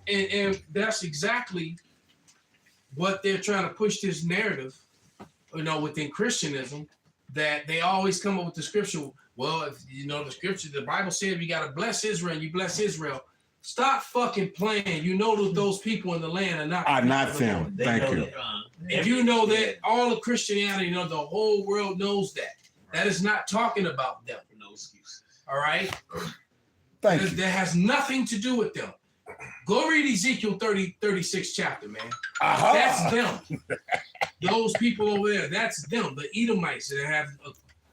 And that's exactly what they're trying to push this narrative, within Christianism, that they always come up with the scripture. Well, if the scripture, the Bible said you got to bless Israel, and you bless Israel. Stop fucking playing. You know that those people in the land are not
them. Thank you.
And you know that all of Christianity, the whole world knows that. That is not talking about them. No excuses. All right?
Thank you.
That has nothing to do with them. Go read Ezekiel 36 chapter, man.
Uh-huh.
That's them. Those people over there, that's them. The Edomites that have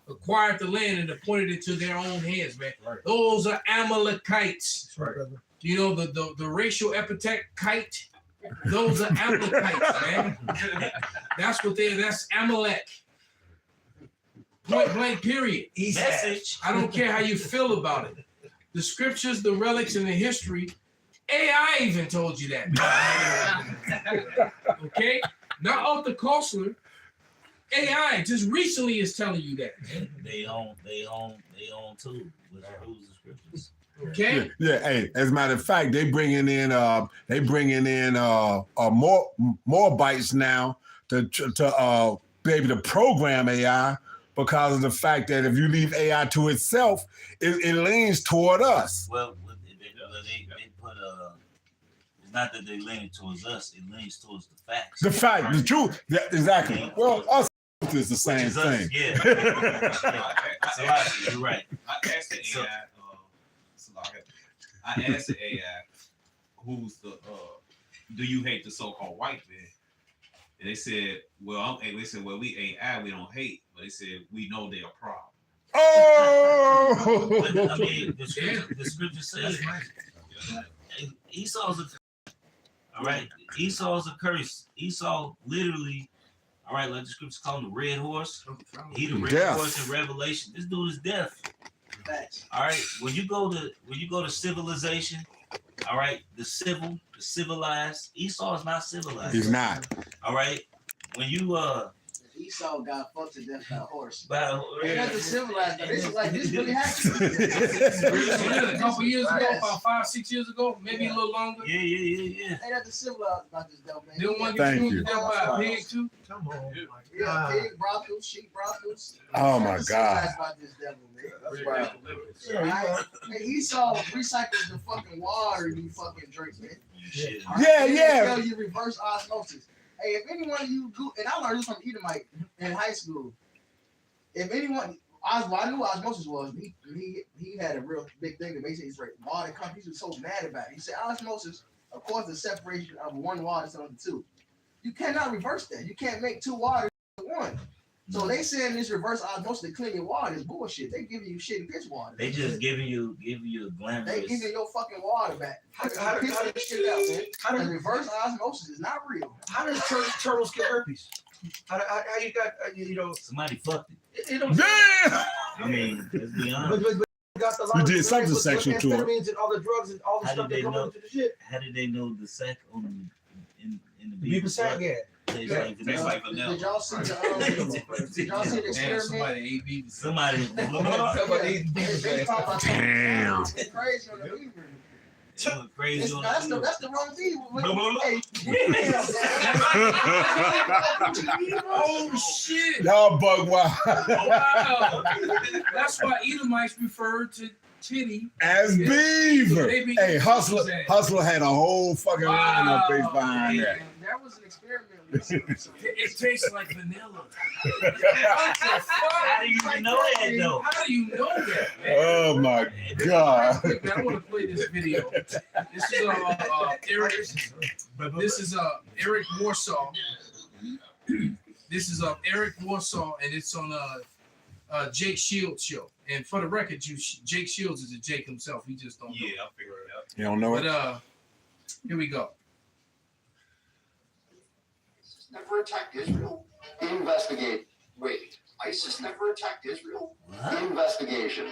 acquired the land and appointed it to their own hands, man. Right. Those are Amalekites. That's right. The racial epithet kite, those are Amalekites, man. That's what that's Amalek. Point blank, period.
Message.
I don't care how you feel about it. The scriptures, the relics, and the history, AI even told you that. Okay? Not Arthur Koestler. AI just recently is telling you that.
They own too. Which proves the scriptures.
Okay.
Yeah. Hey, as a matter of fact, they bringing in more bytes now to be able to program AI, because of the fact that if you leave AI to itself, it leans toward us.
Well, they put it's not that they lean towards us; it leans towards the facts.
The fact, right? The truth. Yeah, exactly. Well, us is the same thing.
Yeah. You're right.
I asked the AI. I asked the AI, "Who's the? Do you hate the so-called white man?" And they said, "Well, we AI, we don't hate, but they said we know they're a problem."
Oh!
But, I mean, the scripture says Esau's a curse. All right, Esau's a curse. Esau literally, all right, like the scripture call him the red horse. He the red horse in Revelation. This dude is death. All right, when you go to civilization, all right, the civilized, Esau is not civilized.
He's not.
All right, when you
Esau got fucked to death by a horse.
They
got the civilized. This really happened.
A couple years ago, about 5-6 years ago, maybe a little longer.
Yeah.
They got the civilized about this though, man.
They don't want to get screwed by a pig too.
Come on.
Yeah, pig brothels, sheep brothels.
Oh my God.
About this devil, man. That's right. Hey, Esau recycles the fucking water you fucking drink, man.
Yeah.
Tell you reverse osmosis. Hey, if anyone of you do, and I learned this from Edomite in high school. If anyone, I knew what osmosis was. He had a real big thing to basically say water companies. He was so mad about it. He said osmosis, of course, the separation of one water to the two. You cannot reverse that. You can't make two waters into one. So they saying this reverse osmosis to clean your water is bullshit. They giving you shit in pitch water.
They just giving you a
They
glamorous.
giving your fucking water back.
How
Pitch
does-
that shit out, man.
How
The
does
reverse osmosis is not real.
how does turtles get herpes? How you got you know
Somebody fucked it.
it don't
Damn!
I mean, let's be
but,
honest.
but you got the
You did something sexual to her.
amphetamines and all the drugs and all the
How
stuff
did they
that come
know?
into the shit.
How did they know the sack on in the
The beaver sack, yeah.
tastes
Yeah.
like
Tastes
vanilla?
like vanilla.
Did y'all see the did y'all see the
Damn,
experiment?
somebody ate beaver.
Somebody.
They talk about
Damn.
they crazy on the beaver.
They went crazy on
That's
the
the wrong thing.
Oh shit!
Y'all bug wild.
Wow. That's why Edomites referred to titty.
As beaver.
They be-
Hey, Hustler had a whole fucking line on face behind that.
That was an experiment.
It tastes like vanilla.
How do you even know that though?
How do you know that, man?
Oh my God.
I want to play this video. This is Eric. This is Eric Warsaw. This is Eric Warsaw, and it's on Jake Shields show. And for the record, Jake Shields is a Jake himself. He just don't know.
Yeah, I'll figure it out.
You don't know
But
it?
here we go.
Never attacked Israel? Investigate. Wait, ISIS never attacked Israel?
What?
Investigation.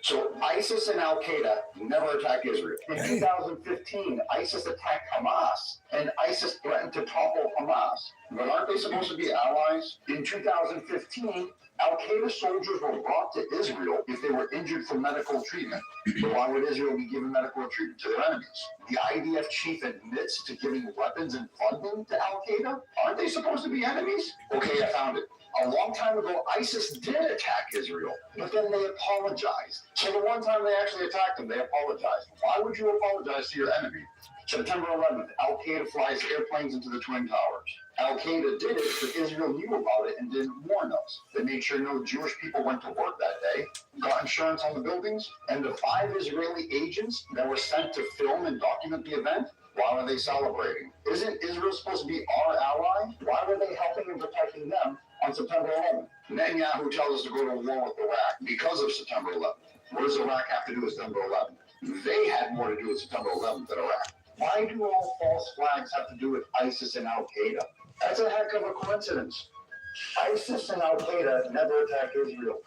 So ISIS and Al Qaeda never attacked Israel. In 2015, ISIS attacked Hamas, and ISIS threatened to topple Hamas. But aren't they supposed to be allies? In 2015, Al Qaeda soldiers were brought to Israel if they were injured for medical treatment. But why would Israel be giving medical treatment to their enemies? The IDF chief admits to giving weapons and funding to Al Qaeda. Aren't they supposed to be enemies? Okay, I found it. A long time ago, ISIS did attack Israel, but then they apologized. So the one time they actually attacked them, they apologized. Why would you apologize to your enemy? September 11th, Al Qaeda flies airplanes into the Twin Towers. Al Qaeda did it, but Israel knew about it and didn't warn us. They made sure no Jewish people went to work that day, got insurance on the buildings, and the 5 Israeli agents that were sent to film and document the event, why were they celebrating? Isn't Israel supposed to be our ally? Why were they helping and protecting them on September 11th? Netanyahu tells us to go to war with Iraq because of September 11th. What does Iraq have to do with September 11th? They had more to do with September 11th than Iraq. Why do all false flags have to do with ISIS and Al Qaeda? That's a heck of a coincidence. ISIS and Al Qaeda never attack Israel.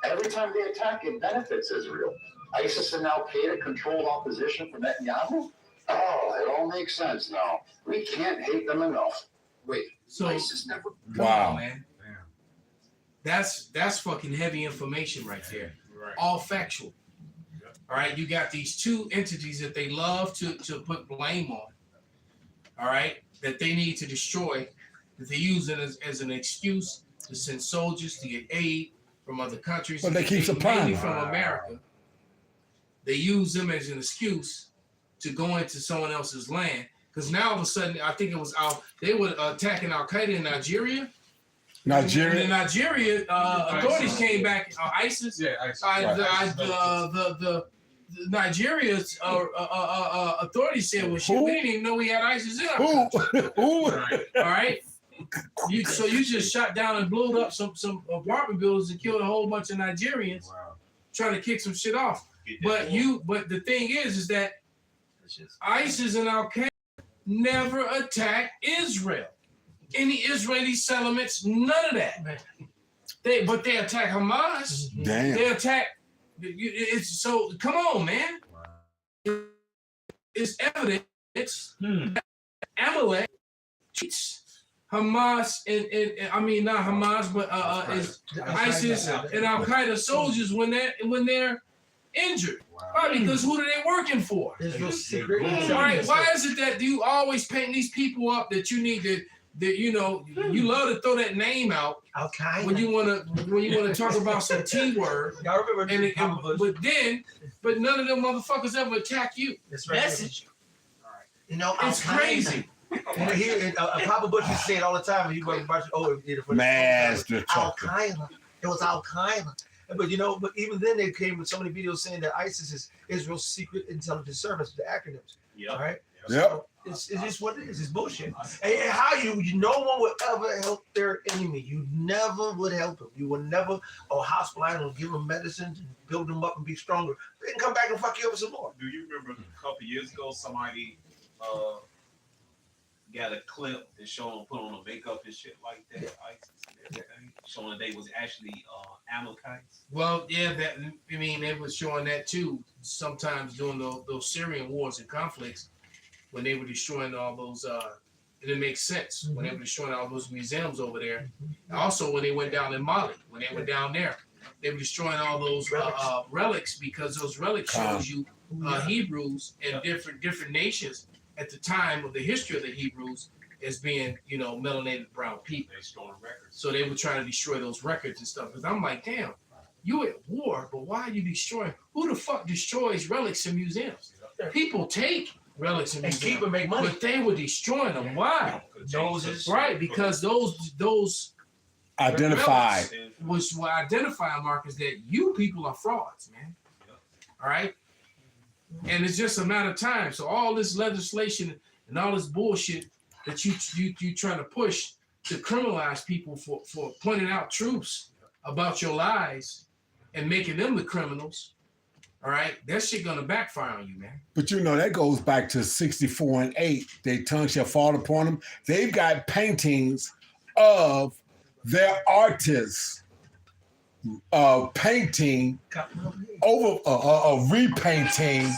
Every time they attack, it benefits Israel. ISIS and Al Qaeda controlled opposition for Netanyahu? Oh, it all makes sense now. We can't hate them enough. Wait,
So
ISIS never.
come
Wow.
on, man. That's fucking heavy information right there.
Right.
All factual. All right, you got these two entities that they love to put blame on. All right, that they need to destroy, that they use it as an excuse to send soldiers to get aid from other countries.
But they keep supplying
mainly
them.
from America. They use them as an excuse to go into someone else's land. Because now all of a sudden, I think it was they were attacking Al Qaeda in Nigeria. And in
Nigeria.
Nigeria, authorities came back. ISIS.
Yeah,
The Nigeria's authorities said, "Well, shit,
Who?
we didn't even know we had ISIS in our country."
Who?
All right. So you just shot down and blew up some apartment buildings and killed a whole bunch of Nigerians trying to kick some shit off. But the thing is that ISIS and Al Qaeda never attacked Israel. Any Israeli settlements, none of that. They attack Hamas.
Damn.
They attack. It's so. Come on, man. It's evidence. That Amalek cheats Hamas and I mean not Hamas, but is ISIS and Al Qaeda soldiers when they're injured. Right, because who are they working for?
Israel secret.
Right? Why is it that you always paint these people up that you need to? That you love to throw that name out
Al Qaeda.
when you wanna talk about some T word,
Y'all remember
and
Papa Bush?
but none of them motherfuckers ever attack you.
That's right.
Message.
You know,
It's crazy.
And Papa Bush used to say it all the time. He was about
Master
Al
Chucker.
Qaeda. It was Al Qaeda. But even then they came with so many videos saying that ISIS is Israel's secret intelligence service, the acronyms.
Yeah.
All right.
Yep.
It's just what it is. It's bullshit. And how no one would ever help their enemy. You never would help them. You would never hospitalize them, give them medicine, build them up and be stronger. They can come back and fuck you up some more.
Do you remember a couple years ago somebody got a clip that showed them put on the makeup and shit like that, ISIS and everything, showing that they was actually Amalekites?
Well, yeah, they was showing that too. Sometimes during those Syrian wars and conflicts, when they were destroying all those, and it makes sense when they were destroying all those museums over there. Also, when they went down in Mali, when they went down there, they were destroying all those relics because those relics shows you Hebrews and different nations at the time of the history of the Hebrews as being, melanated brown people.
They stolen records.
So they were trying to destroy those records and stuff. Because I'm like, damn, you at war, but why are you destroying? Who the fuck destroys relics in museums? People take relics in
And
museums,
keep and make money.
but they were destroying them. Why?
Noses.
Right, because those
Identified.
was what identifying markers that you people are frauds, man. All right, and it's just a matter of time. So all this legislation and all this bullshit that you trying to push to criminalize people for pointing out truths about your lies and making them the criminals. All right, that shit gonna backfire on you, man.
But that goes back to 64:8. Their tongue shall fall upon them. They've got paintings of their artists painting over repainting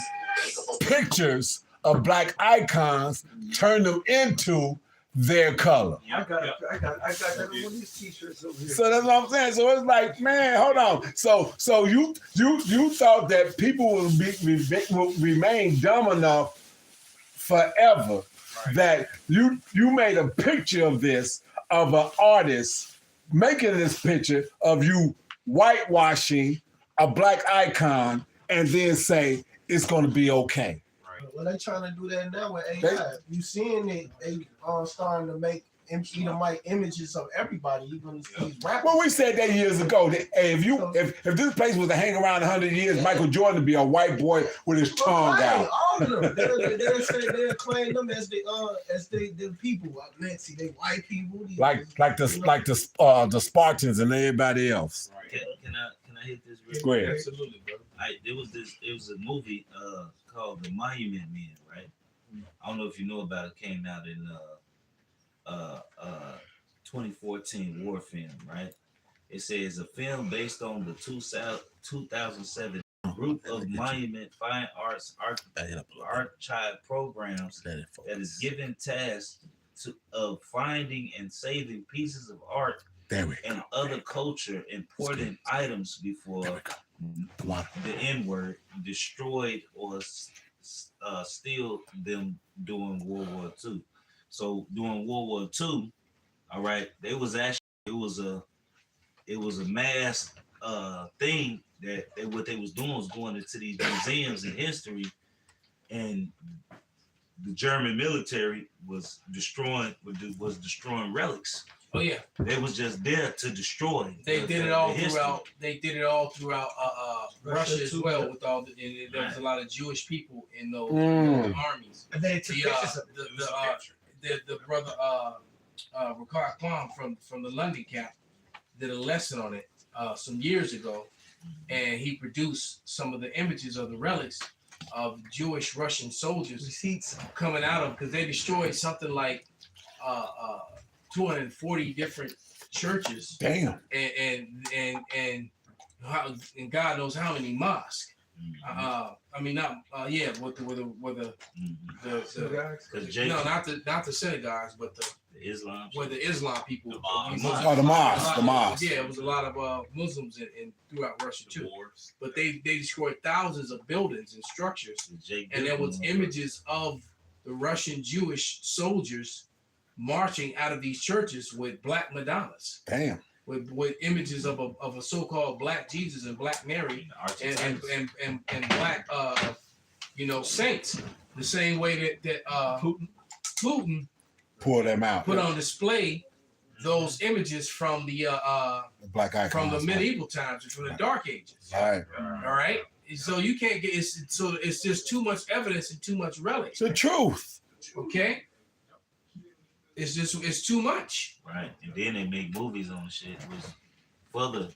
pictures of black icons, turn them into their color.
I got that one of these t-shirts over here.
So that's what I'm saying. So it's like, man, hold on. So you thought that people will remain dumb enough forever that you made a picture of this of an artist making this picture of you whitewashing a black icon and then say it's going to be okay.
Well, they trying to do that now with AI. You seeing they starting to make Edomite images of everybody, even these rappers.
Well, we said that years ago. That, hey, if this place was to hang around 100 years, Michael Jordan would be a white boy with his tongue out.
All of them. They'll claim them as the people. Let's see, they white people.
Like the Spartans and everybody else.
Can I hit this real
Go ahead.
Absolutely, bro.
It was a movie called The Monument Men, right? I don't know if you know about it. Came out in 2014 war film, right? It says a film based on the 2007 group of monument fine arts archive programs that is given tasks of finding and saving pieces of art and other culture important items before the N-word destroyed or steal them during World War II. So during World War II, all right, it was a mass thing that what they was doing was going into these museums in history, and the German military was destroying relics.
Oh yeah,
they was just there to destroy.
They did it all throughout. They did it all throughout Russia as well. With all there was a lot of Jewish people in those armies.
And they took pictures of
the brother Ricard Plum from the London camp did a lesson on it some years ago, and he produced some of the images of the relics of Jewish Russian soldiers
receipts
coming out of, because they destroyed something like 240 different churches.
Damn.
And God knows how many mosques. I mean, not with the not the synagogues, but the
Islam,
where the Islam people,
the mosque.
Yeah, it was a lot of Muslims in throughout Russia too. But they destroyed thousands of buildings and structures, and there was images of the Russian Jewish soldiers marching out of these churches with black Madonnas.
Damn.
With images of a so-called black Jesus and black Mary and black saints, the same way that Putin
pull them out,
put on display those images from the
black icons
from the medieval times, from the Dark Ages.
Right.
All right. So you can't get it's just too much evidence and too much relic.
It's the truth.
Okay. It's too much.
Right. And then they make movies on the shit, which further,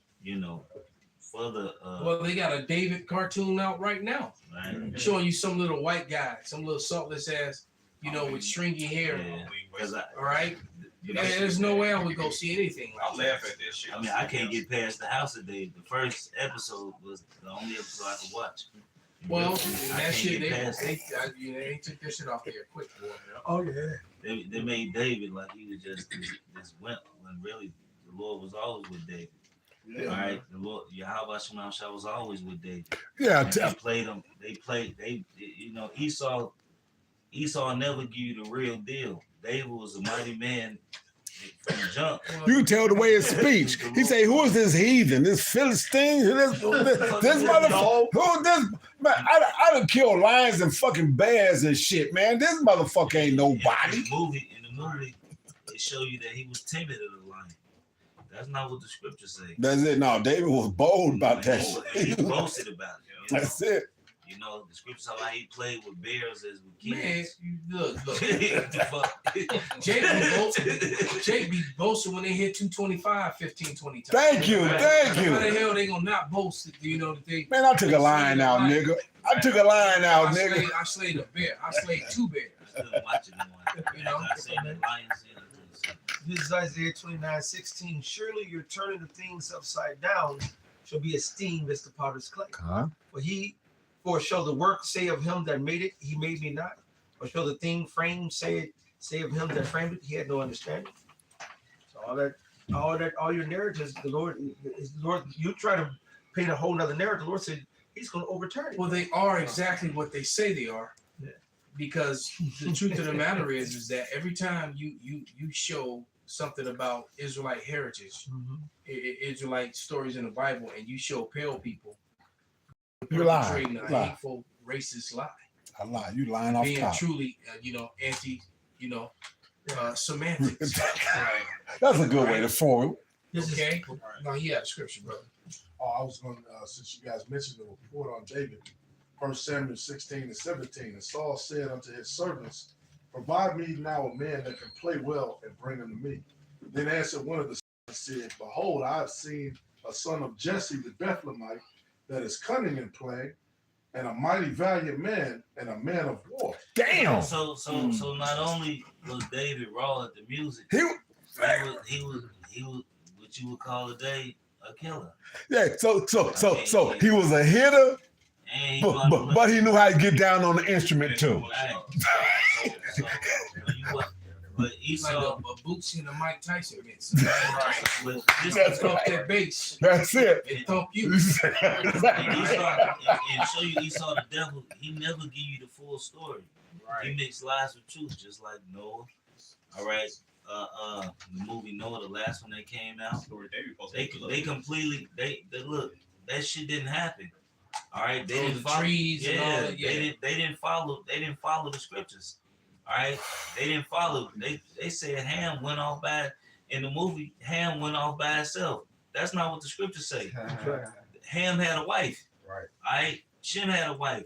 Well, they got a David cartoon out right now,
right.
showing you some little white guy, some little saltless ass, with stringy hair.
Yeah. Because
All right. And there's no way I would go see anything
I
like
laugh
that.
at that shit.
I mean, I can't get past the house today. The first episode was the only episode I could watch.
Well,
I
that
can't
shit,
get past it.
they took that shit off there quick, boy.
Oh yeah.
They made David like he was just this wimp when really the Lord was always with David.
Yeah.
All right, the Lord Yahweh Shema Shah was always with David.
Yeah,
And they played him. They Esau never give you the real deal. David was a mighty man from the jump.
you can tell the way his speech. He say, "Who is this heathen? This Philistine? This motherfucker? Who this? Man, I done killed lions and fucking bears and shit, man. This motherfucker ain't nobody."
In the movie, they show you that he was timid of the lion. That's not what the scriptures say.
That's it. No, David was bold about that
He
shit.
boasted about it.
That's it.
You know, the scriptures how he played with bears as with
Man,
kids.
look.
The fuck?
Jake be boasting when they hit 225, 15, 20 times.
Thank you, thank
How the
you.
hell they gonna not boast? The thing.
Man, I took a lion out, nigga. I took a lion out, nigga.
I slayed a bear. I slayed 2 bears.
I still watching one.
You know?
I seen that lion scene.
This is Isaiah 29:16. Surely your turning of things upside down shall be esteemed as the potter's clay.
Huh?
For shall the work say of him that made it, he made me not? Or shall the thing framed say of him that framed it, he had no understanding? So all your narratives, the Lord, you try to paint a whole nother narrative. The Lord said he's going to overturn it.
Well, they are exactly what they say they are.
Yeah.
Because the truth of the matter is that every time you show something about Israelite heritage, Israelite stories in the Bible, and you show pale people
You lie.
perpetrating a
Lie.
hateful, racist lie,
I lie. You lying off
being
top.
truly, anti, semantics. Right.
That's a good way to form it.
Okay. No, he had a scripture, brother.
Oh, I was going to, since you guys mentioned the report on David, 1 Samuel 16:17, and Saul said unto his servants, provide me now a man that can play well and bring him to me. Then answered one of the servants, said, behold, I have seen a son of Jesse the Bethlehemite that is cunning in play, and a mighty valiant man, and a man of war.
Damn.
So not only was David raw at the music,
He
he was what you would call today a killer.
Yeah, so he was a hitter,
And he
but he knew how to get down on the instrument too.
Right. So, but
He's like
Esau,
a Bootsy and a Mike Tyson mix.
but this
That's
Thump
right.
that bass.
That's it.
It thump you.
and show you Esau the devil, he never give you the full story. He mixed lies with truth, just like Noah. All right. The movie Noah, the last one that came out, they completely they look, that shit didn't happen. All right, they didn't follow
trees and all that,
they didn't follow the scriptures. All right, they didn't follow. They said Ham went off by in the movie. Ham went off by itself. That's not what the scriptures say. Ham had a wife.
Right.
All right, Shem had a wife.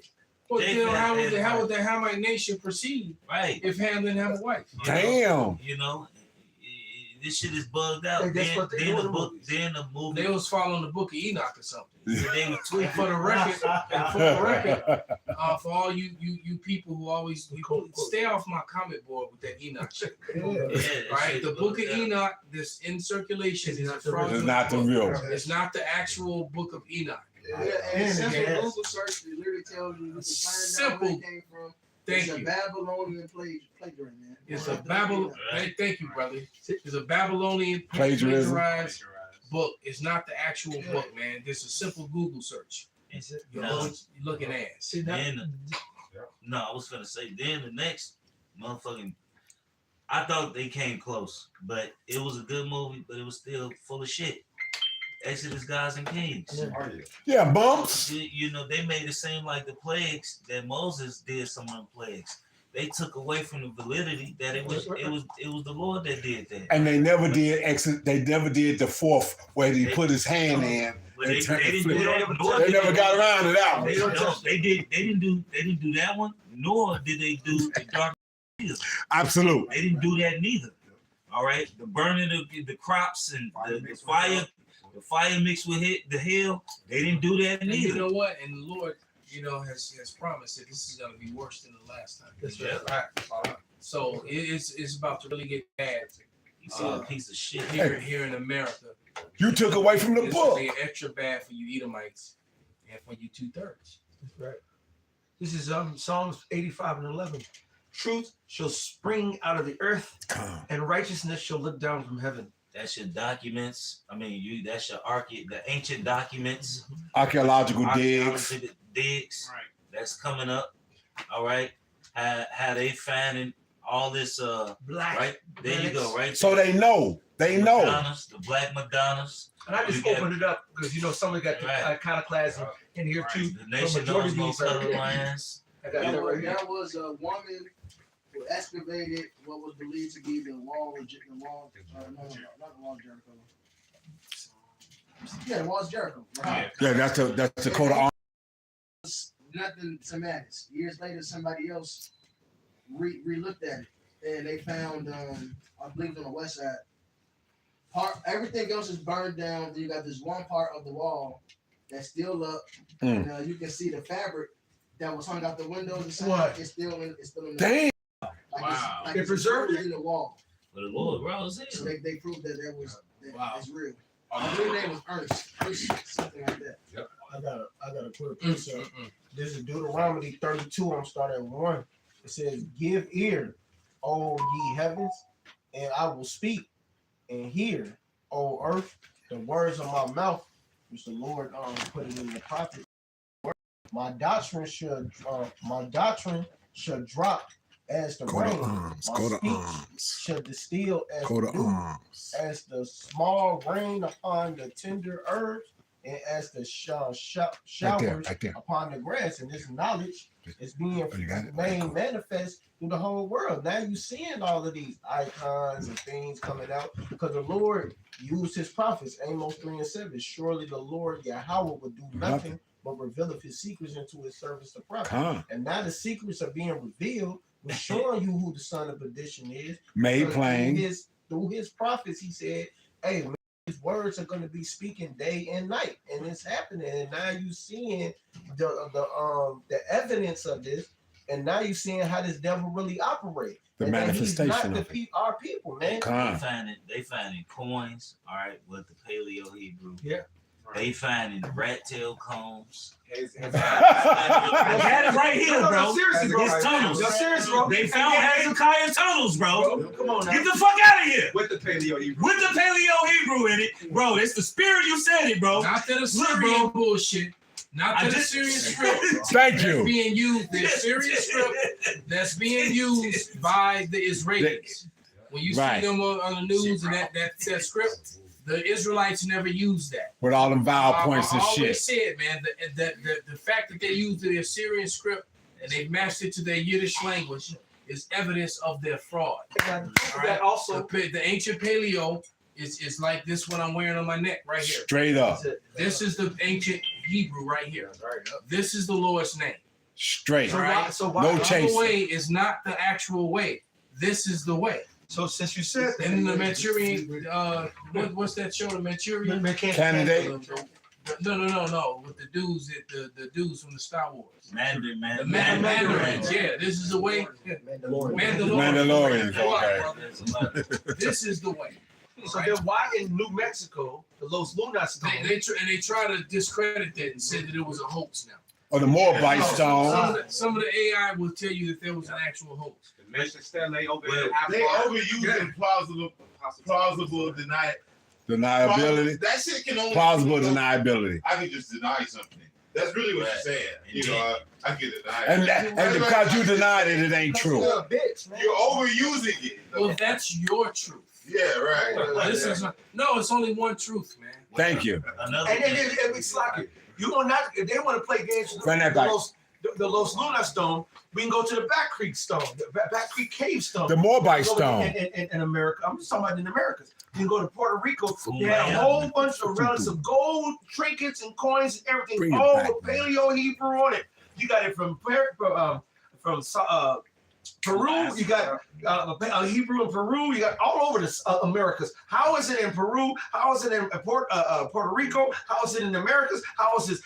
Well,
Jacob
then
had
how would the Hamite nation proceed
Right.
if Ham didn't have a wife?
Damn.
You know, this shit is bugged out.
Hey, that's what they do in the movies.
Then the movie.
They was following the book of Enoch or something.
They were tweaking.
For the record, for all you people who always stay off my comment board with that Enoch shit.
Yeah,
Right, the book of Enoch that's in
Is
circulation is a
not the real-
fraudulent
It's not the
book.
real.
It's not the actual book of Enoch.
Yeah, and simple Google search it literally tells you
Simple.
where it came from.
Thank
It's
you.
a Babylonian plagiarism, man.
It's a Thank you, brother. It's a Babylonian
Plagiarism.
plagiarized book. It's not the actual book, man. This is a simple Google search. You know what you're looking at.
See now,
No, I was gonna say then the next motherfucking. I thought they came close, but it was a good movie, but it was still full of shit. Exodus, Gods, and Kings.
Yeah, bumps.
You know, they made it seem like the plagues that Moses did some of the plagues. They took away from the validity that it was the Lord that did that.
And they never did exit. They never did the fourth where he put his hand in
But they didn't do
They
that. Nor did
never got around to that one.
They didn't do that one. Nor did they do the dark.
Absolute.
They didn't do that neither. All right, the burning of the crops and the fire mixed with the hail. They didn't do that
And
neither.
you know what? And the Lord, has promised that this is going to be worse than the last time.
That's
Yeah.
right.
So it's about to really get bad
You see a piece of shit.
here in America.
You took away from the
It's
book.
gonna be extra bad for you Edomites and for you 2/3.
That's right. This is Psalms 85 and 11. Truth shall spring out of the earth, and righteousness shall look down from heaven.
That's your documents. I mean, that's your the ancient documents.
Archaeological digs.
Archaeological digs.
Right.
That's coming up. All right. How they finding all this
Black.
right there you go, right?
So they know. They know.
Madonnas, the black Madonnas.
And I just
You got-
opened it up because someone got the
Right.
iconoclasm in here too.
The nation knows no color lines.
I got that right here.
There was a woman who excavated what was believed to be the wall of Jericho. Not the wall of Jericho. Yeah, the walls of Jericho. Right?
Yeah, that's the coat of arms.
Nothing semantics. Years later, somebody else re-looked at it, and they found, I believe, on the west side, everything else is burned down. Then you got this one part of the wall that's still up, and you can see the fabric that was hung out the windows. Inside.
What?
It's still in.
Damn.
Wow.
Like
They
it's
preserved
in the wall.
For the Lord rose in.
So they proved that was that's real.
Oh,
I believe his name was Ernest, something like that.
I got a quick precept. This is Deuteronomy 32. I'm starting at 1. It says, "Give ear, O ye heavens, and I will speak, and hear, O earth, the words of my mouth, which the Lord put it in the prophet. My doctrine should drop as the
Coat of
rain.
arms.
My
Coat of
speech
arms.
shall distill as
Coat
the
of
dew,
arms.
as the small rain upon the tender herbs, and as the showers
Right there.
upon the grass." And this knowledge is being
you got it.
made manifest through the whole world. Now you seeing all of these icons and things coming out because the Lord used his prophets. Amos 3:7. Surely the Lord Yahweh would do nothing but revealeth his secrets into his servants the prophet. And now the secrets are being revealed. We're showing you who the son of perdition is.
Made
Because
plain.
Through his prophets, he said, "Hey, man, his words are going to be speaking day and night," and it's happening. And now you seeing the evidence of this, and now you seeing how this devil really operates.
The
And that
manifestation
he's not
of it.
our people, man.
They finding coins, all right, with the Paleo Hebrew.
Yeah.
They finding rat tail combs.
His-
I got it right here,
No,
bro.
seriously, bro.
It's tunnels.
No, seriously, bro.
They found Hezekiah's tunnels, bro.
Come on now.
Get the fuck out of here.
With the Paleo Hebrew.
With the Paleo Hebrew in it, bro. It's the spirit you said it, bro.
Not that
Look,
Assyrian bullshit. Not
I
that
just-
Assyrian script.
Thank
That's
you.
being used. The Assyrian script that's being used by the Israelis. When you
Right.
see them on the news and that script, the Israelites never used that.
With all them vowel points and
I always
shit.
said, man, the fact that they used the Assyrian script and they matched it to their Yiddish language is evidence of their fraud.
And
All right?
that also.
The ancient paleo is like this one I'm wearing on my neck right here.
Straight up.
This is the ancient Hebrew right here. This is the Lord's name.
Straight.
So why? So why?
No
The other
chasing.
way is not the actual way. This is the way.
So since you said that,
And the Manchurian, what's that show? The Manchurian
Candidate.
No. With the dudes, the dudes from the Star Wars.
Mandarin, man.
The Mandarins. Yeah, this is the way.
Mandalorians. Okay.
This is the way.
So then why in New Mexico, the Los Lunas,
They try to discredit that and say that it was a hoax now.
Or the Moabite stone.
Some of the AI will tell you that there was an actual hoax.
The mission stele over
Well,
there.
They overusing plausible
Deniability.
That shit can only
Plausible deniability.
I can just deny something. That's really what you're saying. You know, I can deny
And,
it.
and because you denied it, it ain't true.
You're a bitch, man.
You're overusing it.
Well, that's your truth.
Yeah, right.
This is it's only one truth, man.
Thank you.
Another
and then it's like you gonna not if they want to play games.
Run that
the
back.
Los the Los Lunas Stone, we can go to the Back Creek Stone, the Back Creek Cave Stone.
The Moabite
Go
Stone.
in America. I'm just talking about in America. You can go to Puerto Rico. They had a
Yeah.
whole bunch of relics of gold, trinkets, and coins and everything,
Bring it
all
back,
with Paleo Hebrew on it. You got it from Peru. You got Hebrew in Peru. You got all over the Americas. How is it in Peru? How is it in Puerto Rico? How is it in the Americas? How is it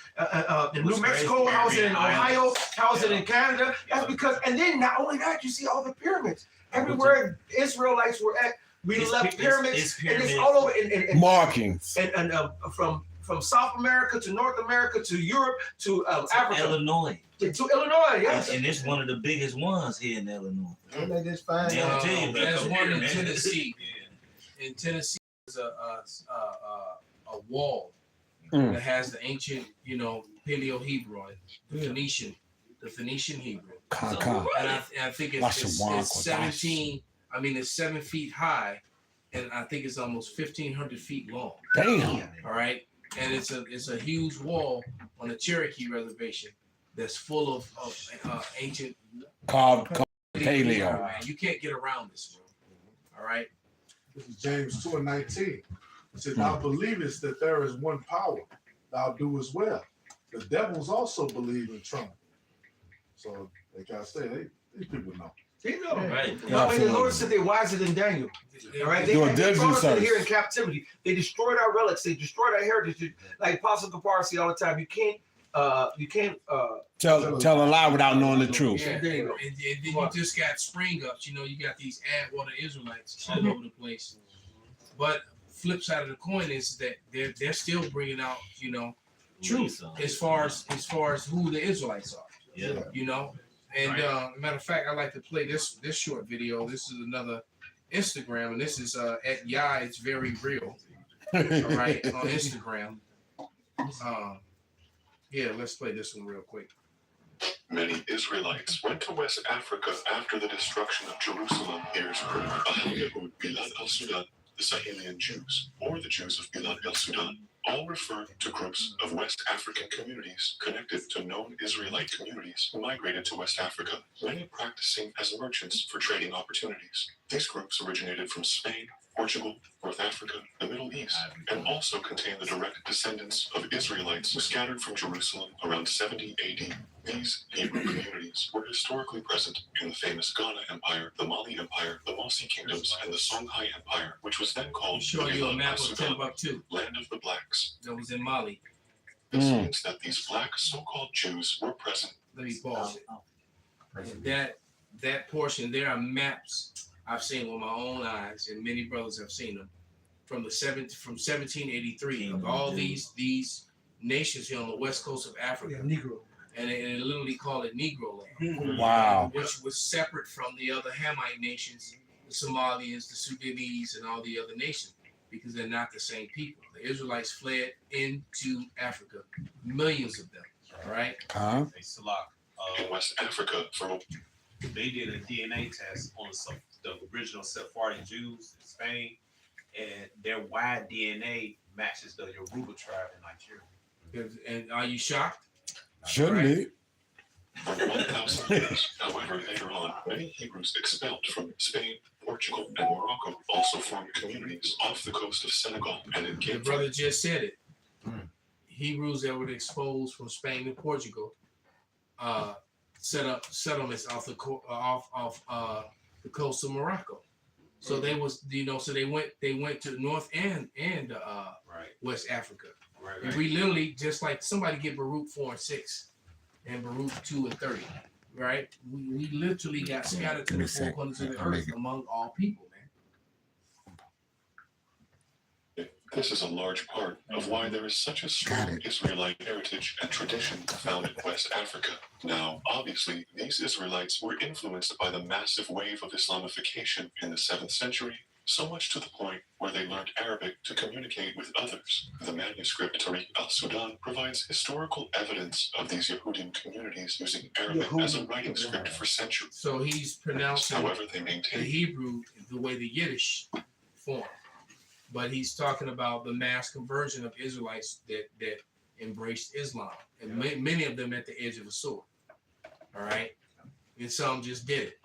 in New Mexico? How is it in Ohio? How is it in Canada? That's because, and then not only that, you see all the pyramids. Everywhere Israelites were at, we left pyramids, and it's all over in
Markings.
and from South America to North America to Europe to Africa.
Illinois.
To Illinois, yes.
And it's one of the biggest ones here in Illinois.
And they just find
Yeah,
out.
I'll tell you about
There's
the
one in
pyramid.
Tennessee. In Tennessee, there's a wall
Mm.
that has the ancient, Paleo Hebrew on it, the Phoenician Hebrew.
Kaka.
And I think it's 17. I mean, it's 7 feet high, and I think it's almost 1,500 feet long.
Damn.
All right, and it's a huge wall on the Cherokee reservation that's full of ancient
Called
Paleo.
Paleo.
Man, you can't get around this, bro. All right.
This is James 2:19. It says, "Thou believest that there is one power, thou do as well. The devils also believe and tremble." So, like I say, these people know.
They know.
Right.
No, and the Lord said they're wiser than Daniel. All right, they
Doing
brought us
diligent
in here in
service.
captivity. They destroyed our relics. They destroyed our heritage. Like Apostle Kapar say all the time, you can't
Tell a lie without knowing the truth.
There
Yeah,
you go.
and then you just got spring ups. You got these Adwater Israelites all over the place. But flip side of the coin is that they're still bringing out truth as far as who the Israelites are.
Yeah.
And matter of fact, I like to play this short video. This is another Instagram, and this is at Yah. It's very real. All right, on Instagram. Yeah, let's play this one real quick.
Many Israelites went to West Africa after the destruction of Jerusalem. Here's proof. Ahalyahud Bilad al-Sudan, the Sahelian Jews, or the Jews of Bilad el-Sudan, all refer to groups of West African communities connected to known Israelite communities who migrated to West Africa, many practicing as merchants for trading opportunities. These groups originated from Spain, Portugal, North Africa, the Middle East, and also contain the direct descendants of Israelites scattered from Jerusalem around 70 AD. These Hebrew communities were historically present in the famous Ghana Empire, the Mali Empire, the Mosi Kingdoms, and the Songhai Empire, which was then called
Show you a
Bilad
map of
al-Sudan,
Timbuktu
land of the blacks.
that was in Mali.
This means that these black so-called Jews were present.
Let me pause it. That portion, there are maps I've seen with my own eyes, and many brothers have seen them from 1783 of all these nations here on the west coast of Africa,
Negro.
and they literally call it Negro land.
Wow.
Which was separate from the other Hamite nations, the Somalians, the Sudanese, and all the other nations, because they're not the same people. The Israelites fled into Africa, millions of them. All right.
Huh?
Hey, Salak,
In West Africa,
they did a DNA test on the original Sephardic Jews in Spain, and their Y DNA matches the Yoruba tribe in Nigeria.
And are you shocked?
Shouldn't
Right.
be.
For 1,000 years, however, later on, many Hebrews expelled from Spain, Portugal, and Morocco also formed communities off the coast of Senegal and in
The
Cape
brother just said it. Hebrews that were exposed from Spain and Portugal set up settlements off the coast of Morocco. So they was, so they went to North and West Africa. And we literally, just like somebody get Baruch 4 and 6 and Baruch 2 and 30, right? We literally got scattered to the four corners of the earth among all people, man.
This is a large part of why there is such a strong Israelite heritage and tradition found in West Africa. Now, obviously, these Israelites were influenced by the massive wave of Islamification in the 7th century, so much to the point where they learned Arabic to communicate with others. The manuscript Tariq al-Sudan provides historical evidence of these Yehudim communities using Arabic as a writing script for centuries.
So he's pronouncing
However, they
the
maintain
Hebrew the way the Yiddish form. But he's talking about the mass conversion of Israelites that embraced Islam, and many of them at the edge of the sword. All right, and some just did it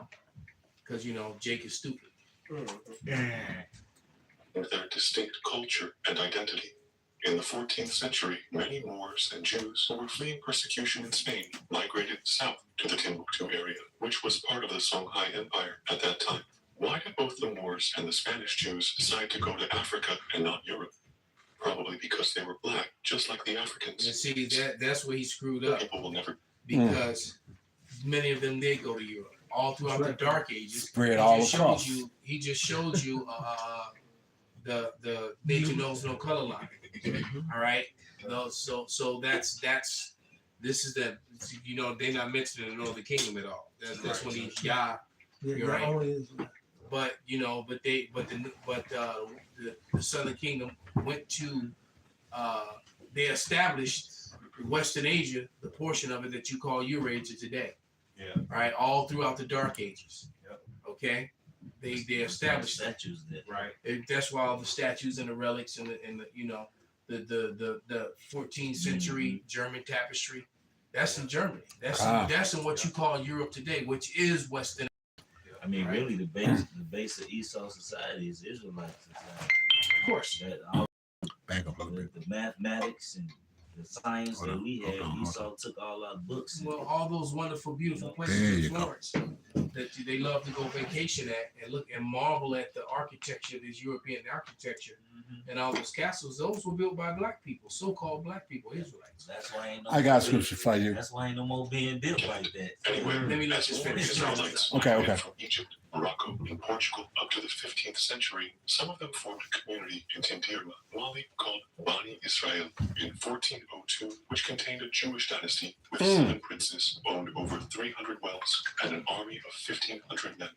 because Jake is stupid.
With their distinct culture and identity. In the 14th century, many Moors and Jews who were fleeing persecution in Spain migrated south to the Timbuktu area, which was part of the Songhai Empire at that time. Why did both the Moors and the Spanish Jews decide to go to Africa and not Europe? Probably because they were black, just like the Africans.
And see, that's where he screwed up.
People will never.
Because many of them did go to Europe all throughout the Dark Ages.
Spread all across.
He just showed you the nature knows no color line. All right. So that's this is that they're not mentioning the Northern Kingdom at all. That's when he's you're right. But the Southern Kingdom went to they established Western Asia, the portion of it that you call Eurasia today.
Yeah.
All right, all throughout the Dark Ages.
Yep.
Okay. They established
statues there.
Right. That's why all the statues and the relics and the 14th century German tapestry. That's in Germany. That's in what you call Europe today, which is Western.
I mean,
right?
really, the base of Esau society is Israelite society.
Of course.
That all
Back up a little bit.
the mathematics and the science that we had, Esau took all our books.
Well, all those wonderful, beautiful
There
places
you
in
go.
Florence that they love to go vacation at and look and marvel at the architecture, this European architecture, and all those castles. Those were built by black people, so-called black people, Israelites.
That's why ain't no
I got a scripture for you.
That's why ain't no more being built like that.
Anyway,
Let me
as
just
more
finish.
Israelites
Okay.
migrated from Egypt, Morocco, and Portugal up to the 15th century, some of them formed a community in Tindirma, Mali, called Bani Israel in 1402, which contained a Jewish dynasty with 7 princes, owned over 300 wells, and an army of 1,500 men.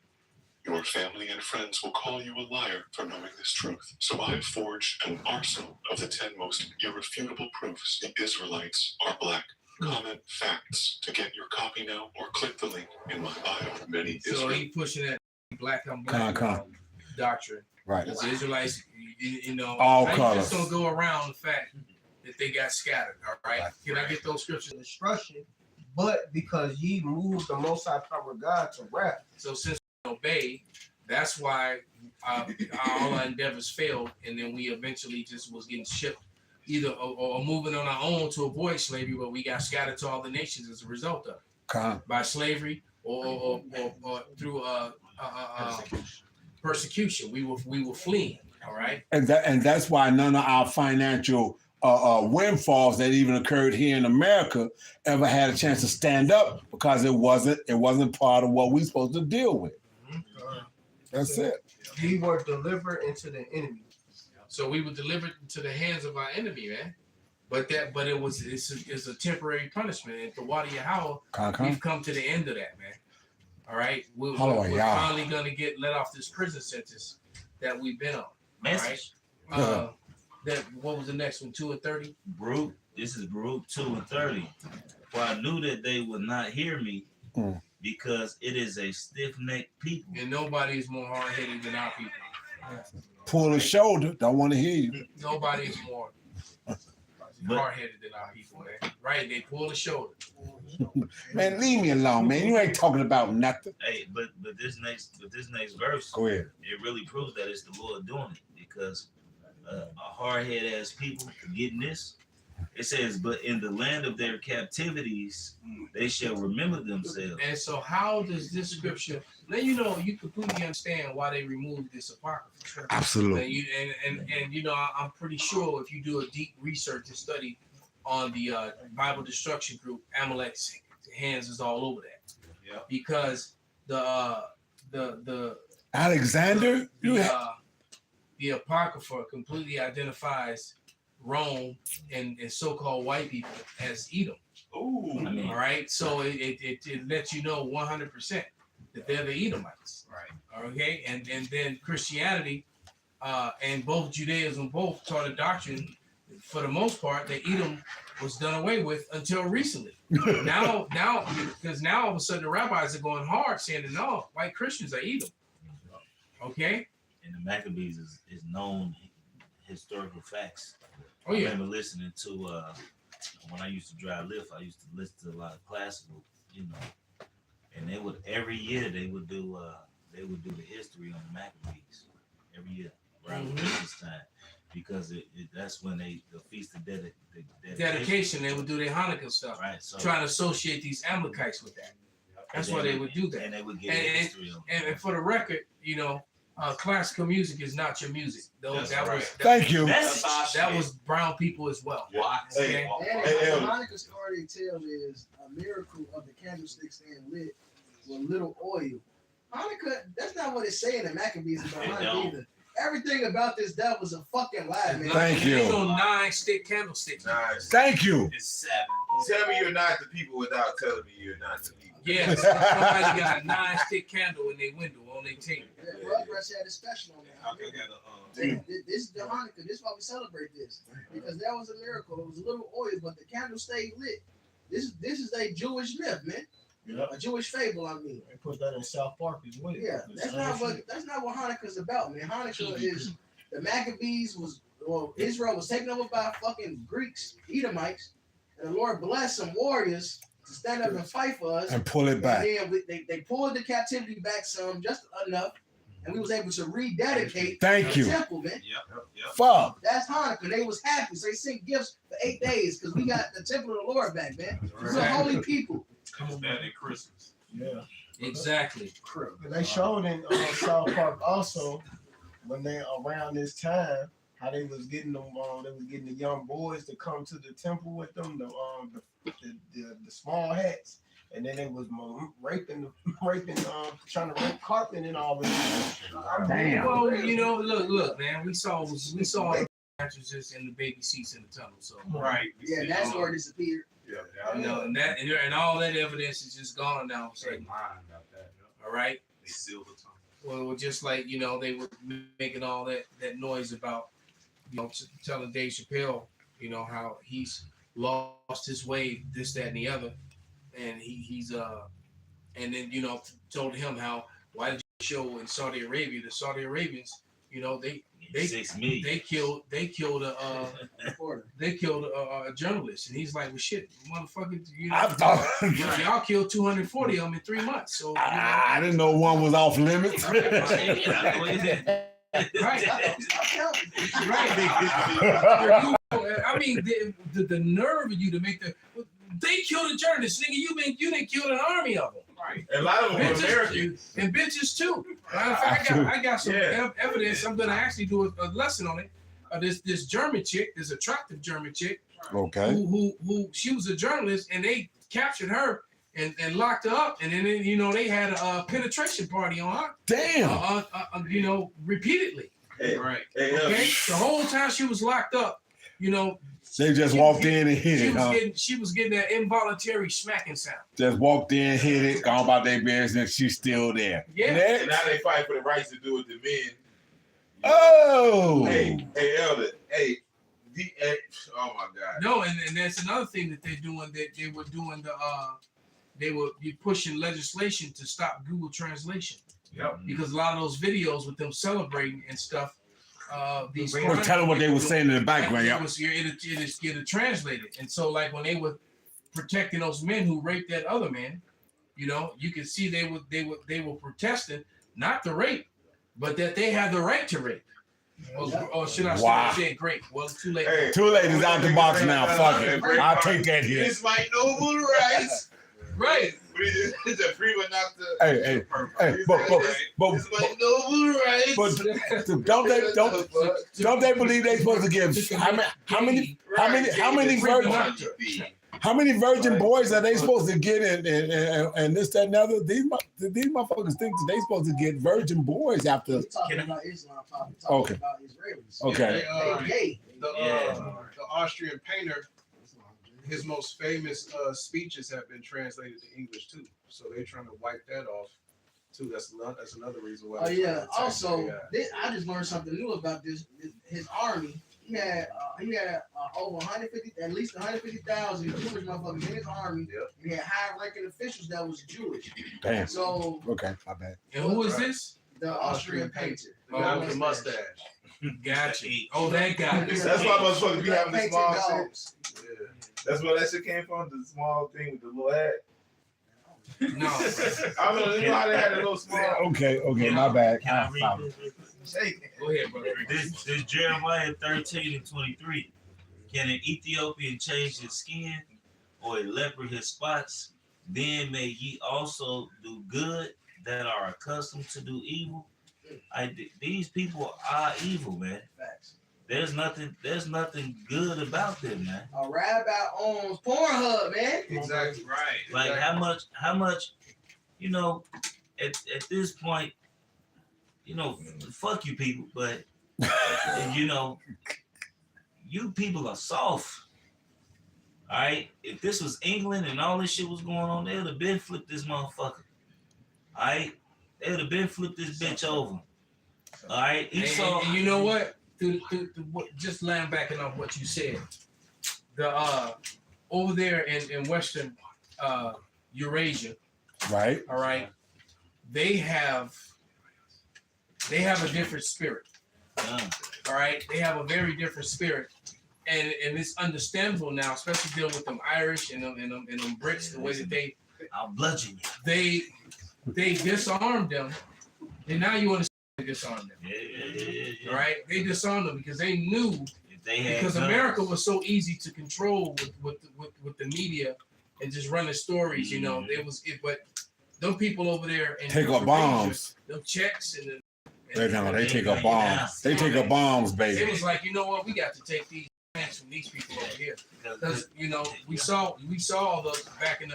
Your family and friends will call you a liar for knowing this truth. So I have forged an arsenal of the 10 most irrefutable proofs the Israelites are black. Comment facts to get your copy now, or click the link in my bio. Many
So
Israel.
he pushing that black on black doctrine.
Right.
The Israelites,
All
I
colors.
just don't go around the fact that they got scattered. All right. Can I get those scriptures?
Destruction, but because ye moved the Most High Power God to wrath.
So since we obeyed, that's why all our endeavors failed, and then we eventually just was getting shipped either or moving on our own to avoid slavery, but we got scattered to all the nations as a result of it by slavery or through persecution. We were fleeing. All right.
And that's why none of our financial windfalls that even occurred here in America ever had a chance to stand up, because it wasn't part of what we're supposed to deal with. That's it.
We were delivered into the enemy.
So we were delivered into the hands of our enemy, man. But it's a temporary punishment. At the Wadi Yahweh, we've come to the end of that, man. All right, we're finally gonna get let off this prison sentence that we've been on.
Message.
All right. What was the next one? 2 and 30.
Baruch. This is Baruch 2 and 30. For I knew that they would not hear me, because it is a stiff-necked people,
and nobody is more hard-headed than our people.
Pull a shoulder, don't want to hear you.
Nobody is more hard-headed than our people, man. Right? They pull the shoulder.
Man, leave me alone, man. You ain't talking about nothing.
Hey, but this next verse,
Go ahead.
It really proves that it's the Lord doing it, because a hard-headed ass people forgetting this. It says, but in the land of their captivities, they shall remember themselves.
And so how does this scripture, let you know, you completely understand why they removed this apocrypha.
Absolutely.
And I'm pretty sure if you do a deep research and study on the Bible Destruction Group, Amalek's hands is all over that.
Yeah.
Because the
Alexander,
the apocrypha completely identifies Rome and so-called white people as Edom.
Ooh.
All right. So it lets you know 100% that they're the Edomites. Right. Okay. And then Christianity and both Judaism both taught a doctrine, for the most part, that Edom was done away with until recently. now, because now all of a sudden the rabbis are going hard saying that no, white Christians are Edom. Okay.
And the Maccabees is known historical facts.
Oh, yeah.
I remember listening to when I used to drive Lyft, I used to listen to a lot of classical, And they would every year they would do the history on the Maccabees every year around Christmas time, because that's when the feast of
dedication. They would do their Hanukkah stuff,
right? So
trying to associate these Amalekites with that. That's why they would do that.
And they would get history on.
And for the record, classical music is not your music.
Thank you.
That was brown people as well.
And the Hanukkah story they tell is a miracle of the candlestick staying lit with little oil. Hanukkah, that's not what it's saying in Maccabees about Hanukkah either. Everything about this devil was a fucking lie, man.
Thank you.
There's no 9-stick candlesticks.
Nice.
Thank you.
It's 7.
Tell me you're not the people without telling me you're not the people.
Yeah, somebody got a 9-stick candle in their window on their table.
Yeah, Rugrats had a special on that. This is the Hanukkah. This is why we celebrate this, because that was a miracle. It was a little oil, but the candle stayed lit. This is a Jewish myth, man. Yep. A Jewish fable, I mean. They put that in South Park as well. Yeah, that's not what Hanukkah's about, man. Hanukkah is the Maccabees Israel was taken over by fucking Greeks, Edomites, and the Lord blessed some warriors to stand up and fight for us
and pull it back.
And then they pulled the captivity back some, just enough, and we was able to rededicate the temple, man.
Yep.
Fuck.
That's Hanukkah. They was happy, so they sent gifts for 8 days because we got the temple of the Lord back, man. We're holy people.
It's better than Christmas.
Yeah,
exactly.
And they showed in South Park also when they around this time how they was getting them. They was getting the young boys to come to the temple with them. The small hats, and then they was raping, trying to rape Cartman and all this.
Damn.
Well, look, man. We saw the mattresses and the baby seats in the tunnel. So
right.
Yeah, that's where it disappeared.
And all that evidence is just gone now. So, all right.
They sealed the tunnel.
Well, just like they were making all that noise about, telling Dave Chappelle, how he's lost his way, this, that, and the other, and he's and then told him how why did you show in Saudi Arabia? The Saudi Arabians, they killed a journalist, and he's like, well, shit, motherfucker, y'all killed 240 of them in 3 months. So
I didn't know one was off limits.
I mean, the nerve of you to make they killed a journalist, nigga. You didn't kill an army of them.
Right.
A lot of them are Americans
and bitches too. Matter of fact, I got some evidence. I'm gonna actually do a lesson on it. This German chick, this attractive German chick,
okay,
who she was a journalist, and they captured her and locked her up, and then they had a penetration party on her.
Damn.
Repeatedly.
Hey, right.
Okay. The whole time she was locked up,
they just walked in and hit it.
She was getting that involuntary smacking sound.
Just walked in, hit it, gone about their business. She's still there.
Yeah.
And now they fight for the rights to do it to men.
Oh.
Hey, Elder. Hey. Oh my God.
No, and that's another thing that they're doing. That they were doing they were pushing legislation to stop Google Translation.
Yep.
Because a lot of those videos with them celebrating and stuff, these
we're telling what they were saying in the background.
It translated, and so like when they were protecting those men who raped that other man, you could see they were protesting not the rape, but that they had the right to rape. Or should I say grape? Well, it's too late.
Hey, too late. It's out the box now. Fuck it. I'll take that hit.
It's my noble rights.
Right.
It's a free one, not the.
Hey,
it's my noble rights.
But don't they believe they supposed to give how many virgin boys are they supposed to get and this, that, and other? These motherfuckers think that they supposed to get virgin boys after.
We're talking about Islam, talking
okay.
about Israelis.
Okay.
They gay.
The Austrian painter, his most famous speeches have been translated to English too. So they're trying to wipe that off too. That's another reason why.
Oh yeah. Also, I just learned something new about his army. He had over 150, at least 150,000 Jewish motherfuckers in his army. Yep. He had high-ranking officials that was Jewish.
Damn.
So
okay, my bad.
And who is this?
The Austrian painter.
The guy with the mustache.
Gotcha. Oh, that guy.
That's why motherfuckers be having the small shit. Yeah. That's where that shit came from. The small thing with the little hat.
No.
I don't know. You know how they had a little small.
Okay, my bad.
Can I read this?
Go ahead, brother.
This Jeremiah 13 and 23. Can an Ethiopian change his skin, or a leper his spots? Then may ye also do good that are accustomed to do evil. These people are evil, man.
Facts.
There's nothing good about them, man.
A rabbi owns Pornhub, man.
Exactly right.
Like
exactly.
how much, you know, at this point, you know, fuck you people, but you know, you people are soft. All right. If this was England and all this shit was going on, they would have been flipped this motherfucker. All right. They would have been flipped this bitch over. All right.
And you know what? Just laying backing off what you said. The over there in Western Eurasia,
Right.
all right, they have a different spirit. All right, they have a very different spirit, and it's understandable now, especially dealing with them Irish and them Brits, the way that
I'll bludgeon you.
They disarmed them, and now you understand they disarmed them.
Yeah.
All right, they disarmed them because they knew because
guns.
America was so easy to control with the media and just running stories. You know, but them people over there and
Take up bombs.
them Czechs and
They take up bombs. They take up bombs, baby.
it was like, you know what, we got to take these things from these people over here because you know we saw all those back in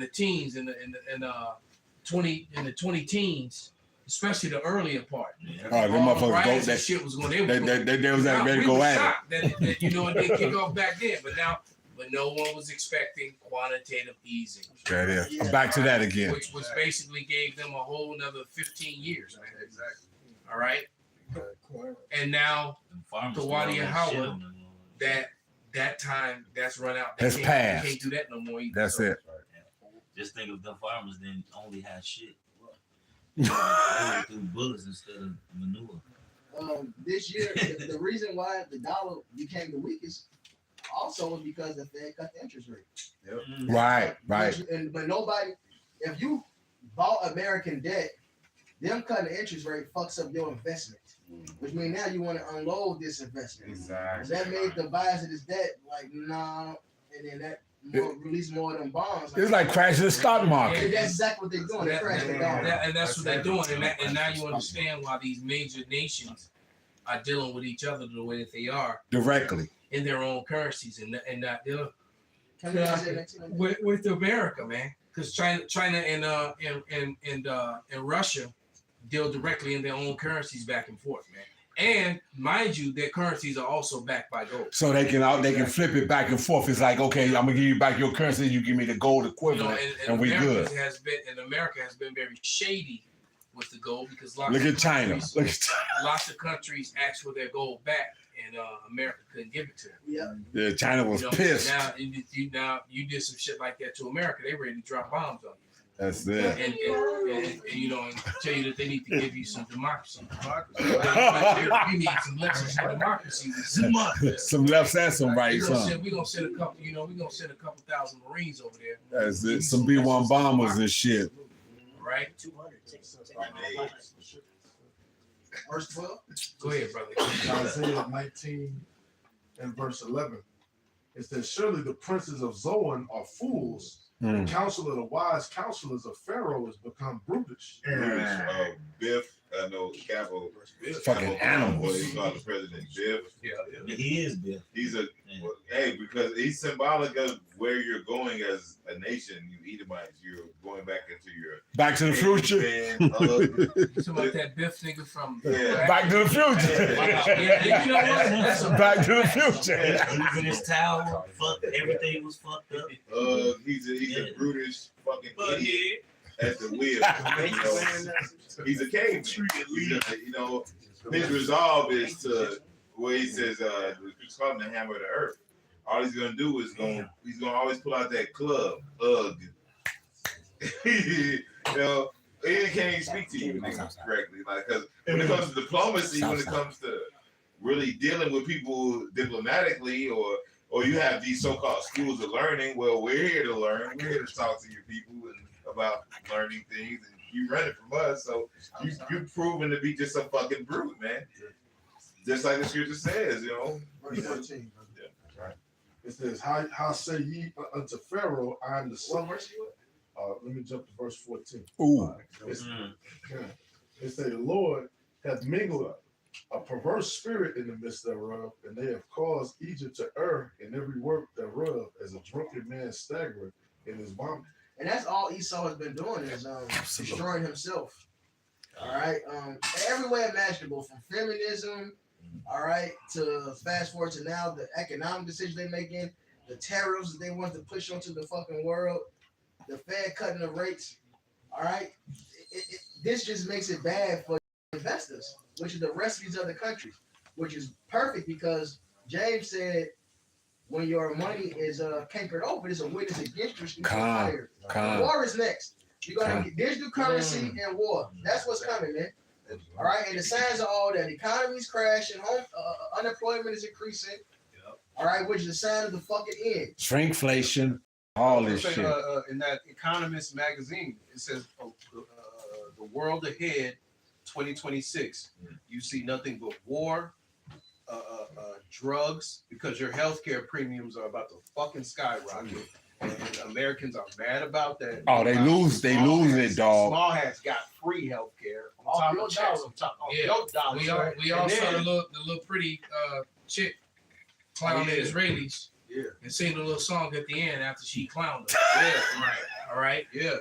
the teens in the 20 teens. Especially the earlier part.
Oh, them motherfuckers go. That
shit was going. They
was ready to go at
it. That, you know, it didn't kick off back then, but no one was expecting quantitative easing.
That is. I'm back to that again.
Which was basically gave them a whole another 15 years, man. Exactly. All right. And now the Wadi Howard, that time that's run out.
That's past.
They can't do that no more either.
That's it.
Just think if the farmers didn't only have shit. They went through bullets instead of manure.
This year, the reason why the dollar became the weakest also was because the Fed cut the interest rate.
Yep. Right.
But nobody, if you bought American debt, them cutting the interest rate fucks up your investment, which means now you want to unload this investment.
Exactly.
That made the buyers of this debt like, nah, and then that release more of them bonds.
It's like crashing the stock market.
That's exactly what they're doing. They're crashing the dollar.
And that's what they're doing. And now you understand why these major nations are dealing with each other the way that they are
Directly.
in their own currencies and not dealing with America, man. Because China and Russia deal directly in their own currencies back and forth, man. And mind you, their currencies are also backed by gold.
So they can flip it back and forth. It's like, okay, I'm gonna give you back your currency, you give me the gold equivalent, and we good.
America has been very shady with the gold because lots of countries asked for their gold back, and America couldn't give it to them.
Yeah, China was pissed.
Now you did some shit like that to America, they ready to drop bombs on you.
That's it.
And you know, and tell you that they need to give you some democracy. You need some lessons in democracy.
Some lefts and some rights.
We're gonna send a couple thousand Marines over there.
That's it. Some B-1 bombers and shit.
Right?
200. Verse 12.
Go ahead, brother.
Isaiah 19 and verse 11. It says, surely the princes of Zoan are fools. The counsel of the wise counselors of Pharaoh has become brutish.
Biff, I know Capo.
Fucking animals.
He's called the president Biff.
Yeah, he is Biff.
He's because he's symbolic of where you're going as a nation. You Edomites, you're going back into your
Back to the Future.
Talking about that Biff nigga from
Back to the Future.
Yeah, you know what? That's
Back to the Future.
He's in his tower. Everything was fucked up.
He's a brutish fucking idiot at the wheel. He's a caveman. His resolve is to where he says, it's called the hammer of the earth. All he's gonna do is he's gonna always pull out that club. He can't even speak to you correctly. Like, because when it comes to diplomacy, when it comes to really dealing with people diplomatically or or you have these so-called schools of learning. Well, we're here to learn. We're here to talk to your people and about learning things, and you run it from us. So you've proven to be just a fucking brute, man. Just like the scripture says, you know.
Verse 14.
Yeah, right.
It says, how say ye unto Pharaoh, I am the son. Let me jump to verse 14.
Ooh.
It say, the Lord hath mingled a perverse spirit in the midst thereof, and they have caused Egypt to err in every work thereof, as a drunken man staggereth in his vomit.
And that's all Esau has been doing is destroying himself. All right. Every way imaginable, from feminism, all right, to fast forward to now, the economic decisions they're making, the tariffs that they want to push onto the fucking world, the Fed cutting the rates. All right. This just makes it bad for investors, which is the rest of these other countries, which is perfect because James said when your money is cankered over, it's a witness against you. War is next. You're gonna get digital currency and war. That's what's coming, man. All right, and the signs are all that the economy's crashing, unemployment is increasing. All right, which is a sign of the fucking end.
Shrinkflation, all this shit.
In that Economist magazine, it says the world ahead, 2026. You see nothing but war, drugs, because your healthcare premiums are about to fucking skyrocket. And Americans are mad about that.
Oh, they lose it, dog.
Small hats got free healthcare.
We all saw the little pretty chick clown the Israelis.
Yeah.
And sing the little song at the end after she clowned them.
Yeah.
Right. All right.
Yeah.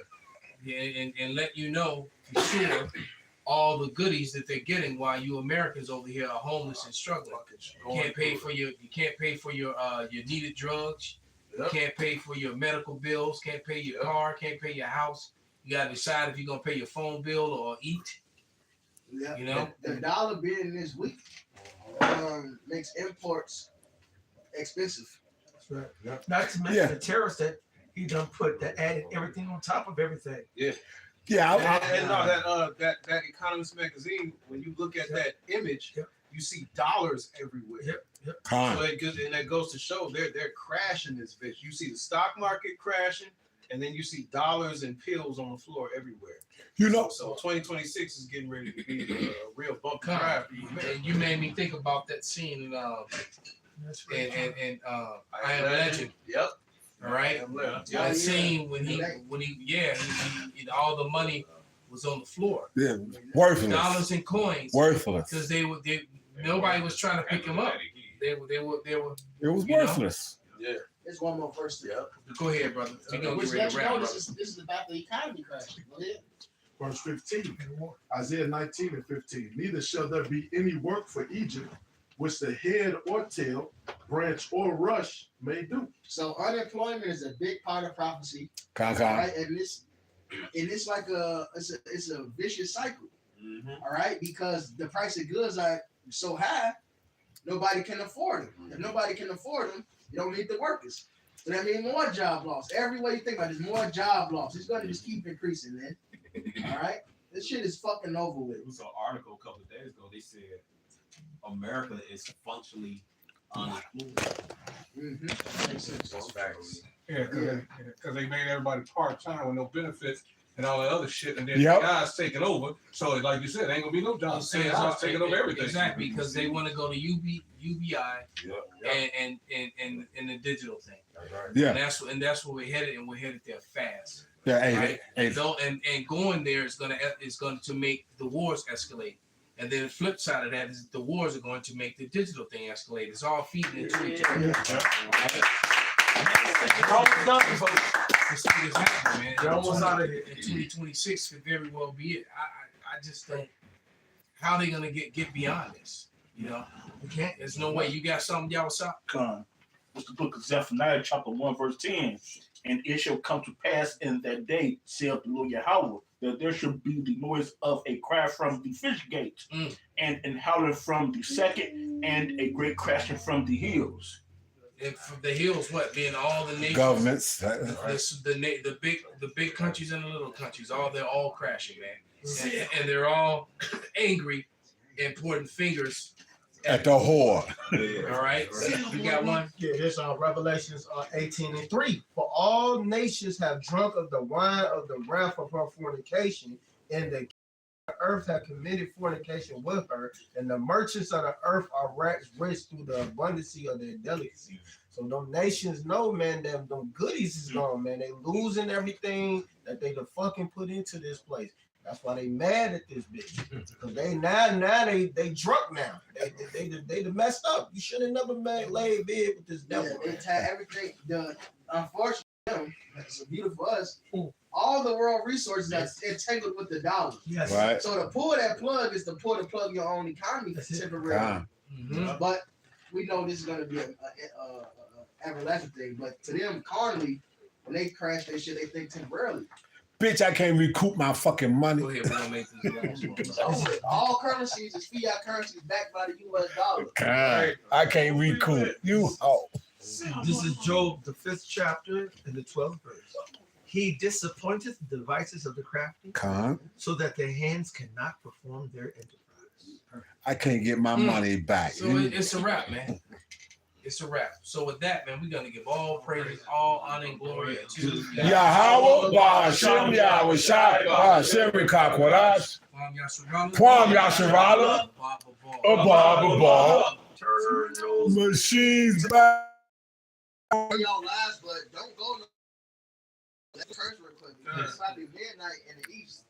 And let you know for sure all the goodies that they're getting while you Americans over here are homeless and struggling. You can't pay for your needed drugs. You can't pay for your medical bills, can't pay your car, can't pay your house. You gotta decide if you're gonna pay your phone bill or eat.
Yeah.
You know?
The dollar being this week makes imports expensive.
That's right. Yeah. Not to mention the terrorists that he done put that added everything on top of everything.
Yeah.
Yeah.
That Economist magazine, when you look at that image, you see dollars everywhere.
Yep.
So that goes to show they're crashing this bitch. You see the stock market crashing, and then you see dollars and pills on the floor everywhere.
You know,
so 2026 is getting ready to be a real bump ride.
And you made me think about that scene in I Am Legend.
Yep.
All right. That scene when he all the money was on the floor.
Yeah, worthless.
Dollars and coins.
Worthless.
Because nobody was trying to pick him up. They were.
It was worthless.
Yeah.
There's one more verse.
Yeah.
Go ahead, brother.
Which lets you know this is about the economy crashing. Go ahead.
Verse 15. Isaiah 19 and 15. Neither shall there be any work for Egypt, which the head or tail, branch or rush may do.
So unemployment is a big part of prophecy.
Right?
And it's like it's a vicious cycle.
Mm-hmm.
All right, because the price of goods are so high, nobody can afford them. If nobody can afford them, you don't need the workers. So that means more job loss. Every way you think about it, there's more job loss. It's going to just keep increasing, man. All right, this shit is fucking over with.
It was an article a couple of days ago. They said America is functionally unemployed.
Mm-hmm. Makes sense.
That's facts.
Yeah, because they made everybody part-time with no benefits and all that other shit, and then the guys taking over. So, like you said, there ain't gonna be no jobs. Taking over everything.
Exactly, because they want to go to UBI and the digital thing.
Yeah,
and that's where we're headed, and we're headed there fast.
Yeah,
right? And going there is going to make the wars escalate. And then the flip side of that is the wars are going to make the digital thing escalate. It's all feeding into each other. It's happening, man. They're almost out of it. 2026 could very well be it. I just think, how are they gonna get beyond this? You know, we can't. There's no way. You got something, y'all? What's up?
What's the book of Zephaniah, chapter 1, verse 10? And it shall come to pass in that day, saith the Lord Yahweh, that there shall be the noise of a cry from the fish gate, and howling from the second, and a great crashing from the hills.
And from the hills, what being all the nations,
governments,
the big countries and the little countries, they're all crashing, man, and they're all angry and pointing fingers
At the whore.
All right, you got one.
Yeah, this Revelations 18:3. For all nations have drunk of the wine of the wrath of her fornication, and the earth have committed fornication with her, and the merchants of the earth are waxed rich through the abundance of their delicacy. So them nations know, man, that them goodies is gone, man. They losing everything that they done fucking put into this place. That's why they mad at this bitch. Cause they now they drunk now. They done messed up. You should have never laid bed with this devil.
Yeah, they had everything done. Unfortunately, it's beautiful for us. All the world resources are entangled with the dollar.
Yes.
Right.
So to pull that plug is to pull the plug your own economy temporarily. But we know this is going to be a everlasting thing. But to them, carnally, when they crash their shit, they think temporarily.
Bitch, I can't recoup my fucking money.
Go ahead, we're gonna make this last one.
So all currencies is fiat currencies backed by the U.S. dollar.
God, I can't recoup. You hoe.
This is Job, the 5th chapter and the 12th verse. He disappointeth the devices of the crafty, so that their hands cannot perform their enterprise.
I can't get my money back.
So it's a wrap, man. It's a wrap. So with that, man, we're gonna give all praise, all honor, and glory to
Yahweh, Ba'ashem, Yahweh Shai, Ba'ashem, Rikakwadash, Kwam Yasharala, Ababa, turn those machines back.
Y'all last, but don't go. Let's curse real quick. It's probably midnight in the east.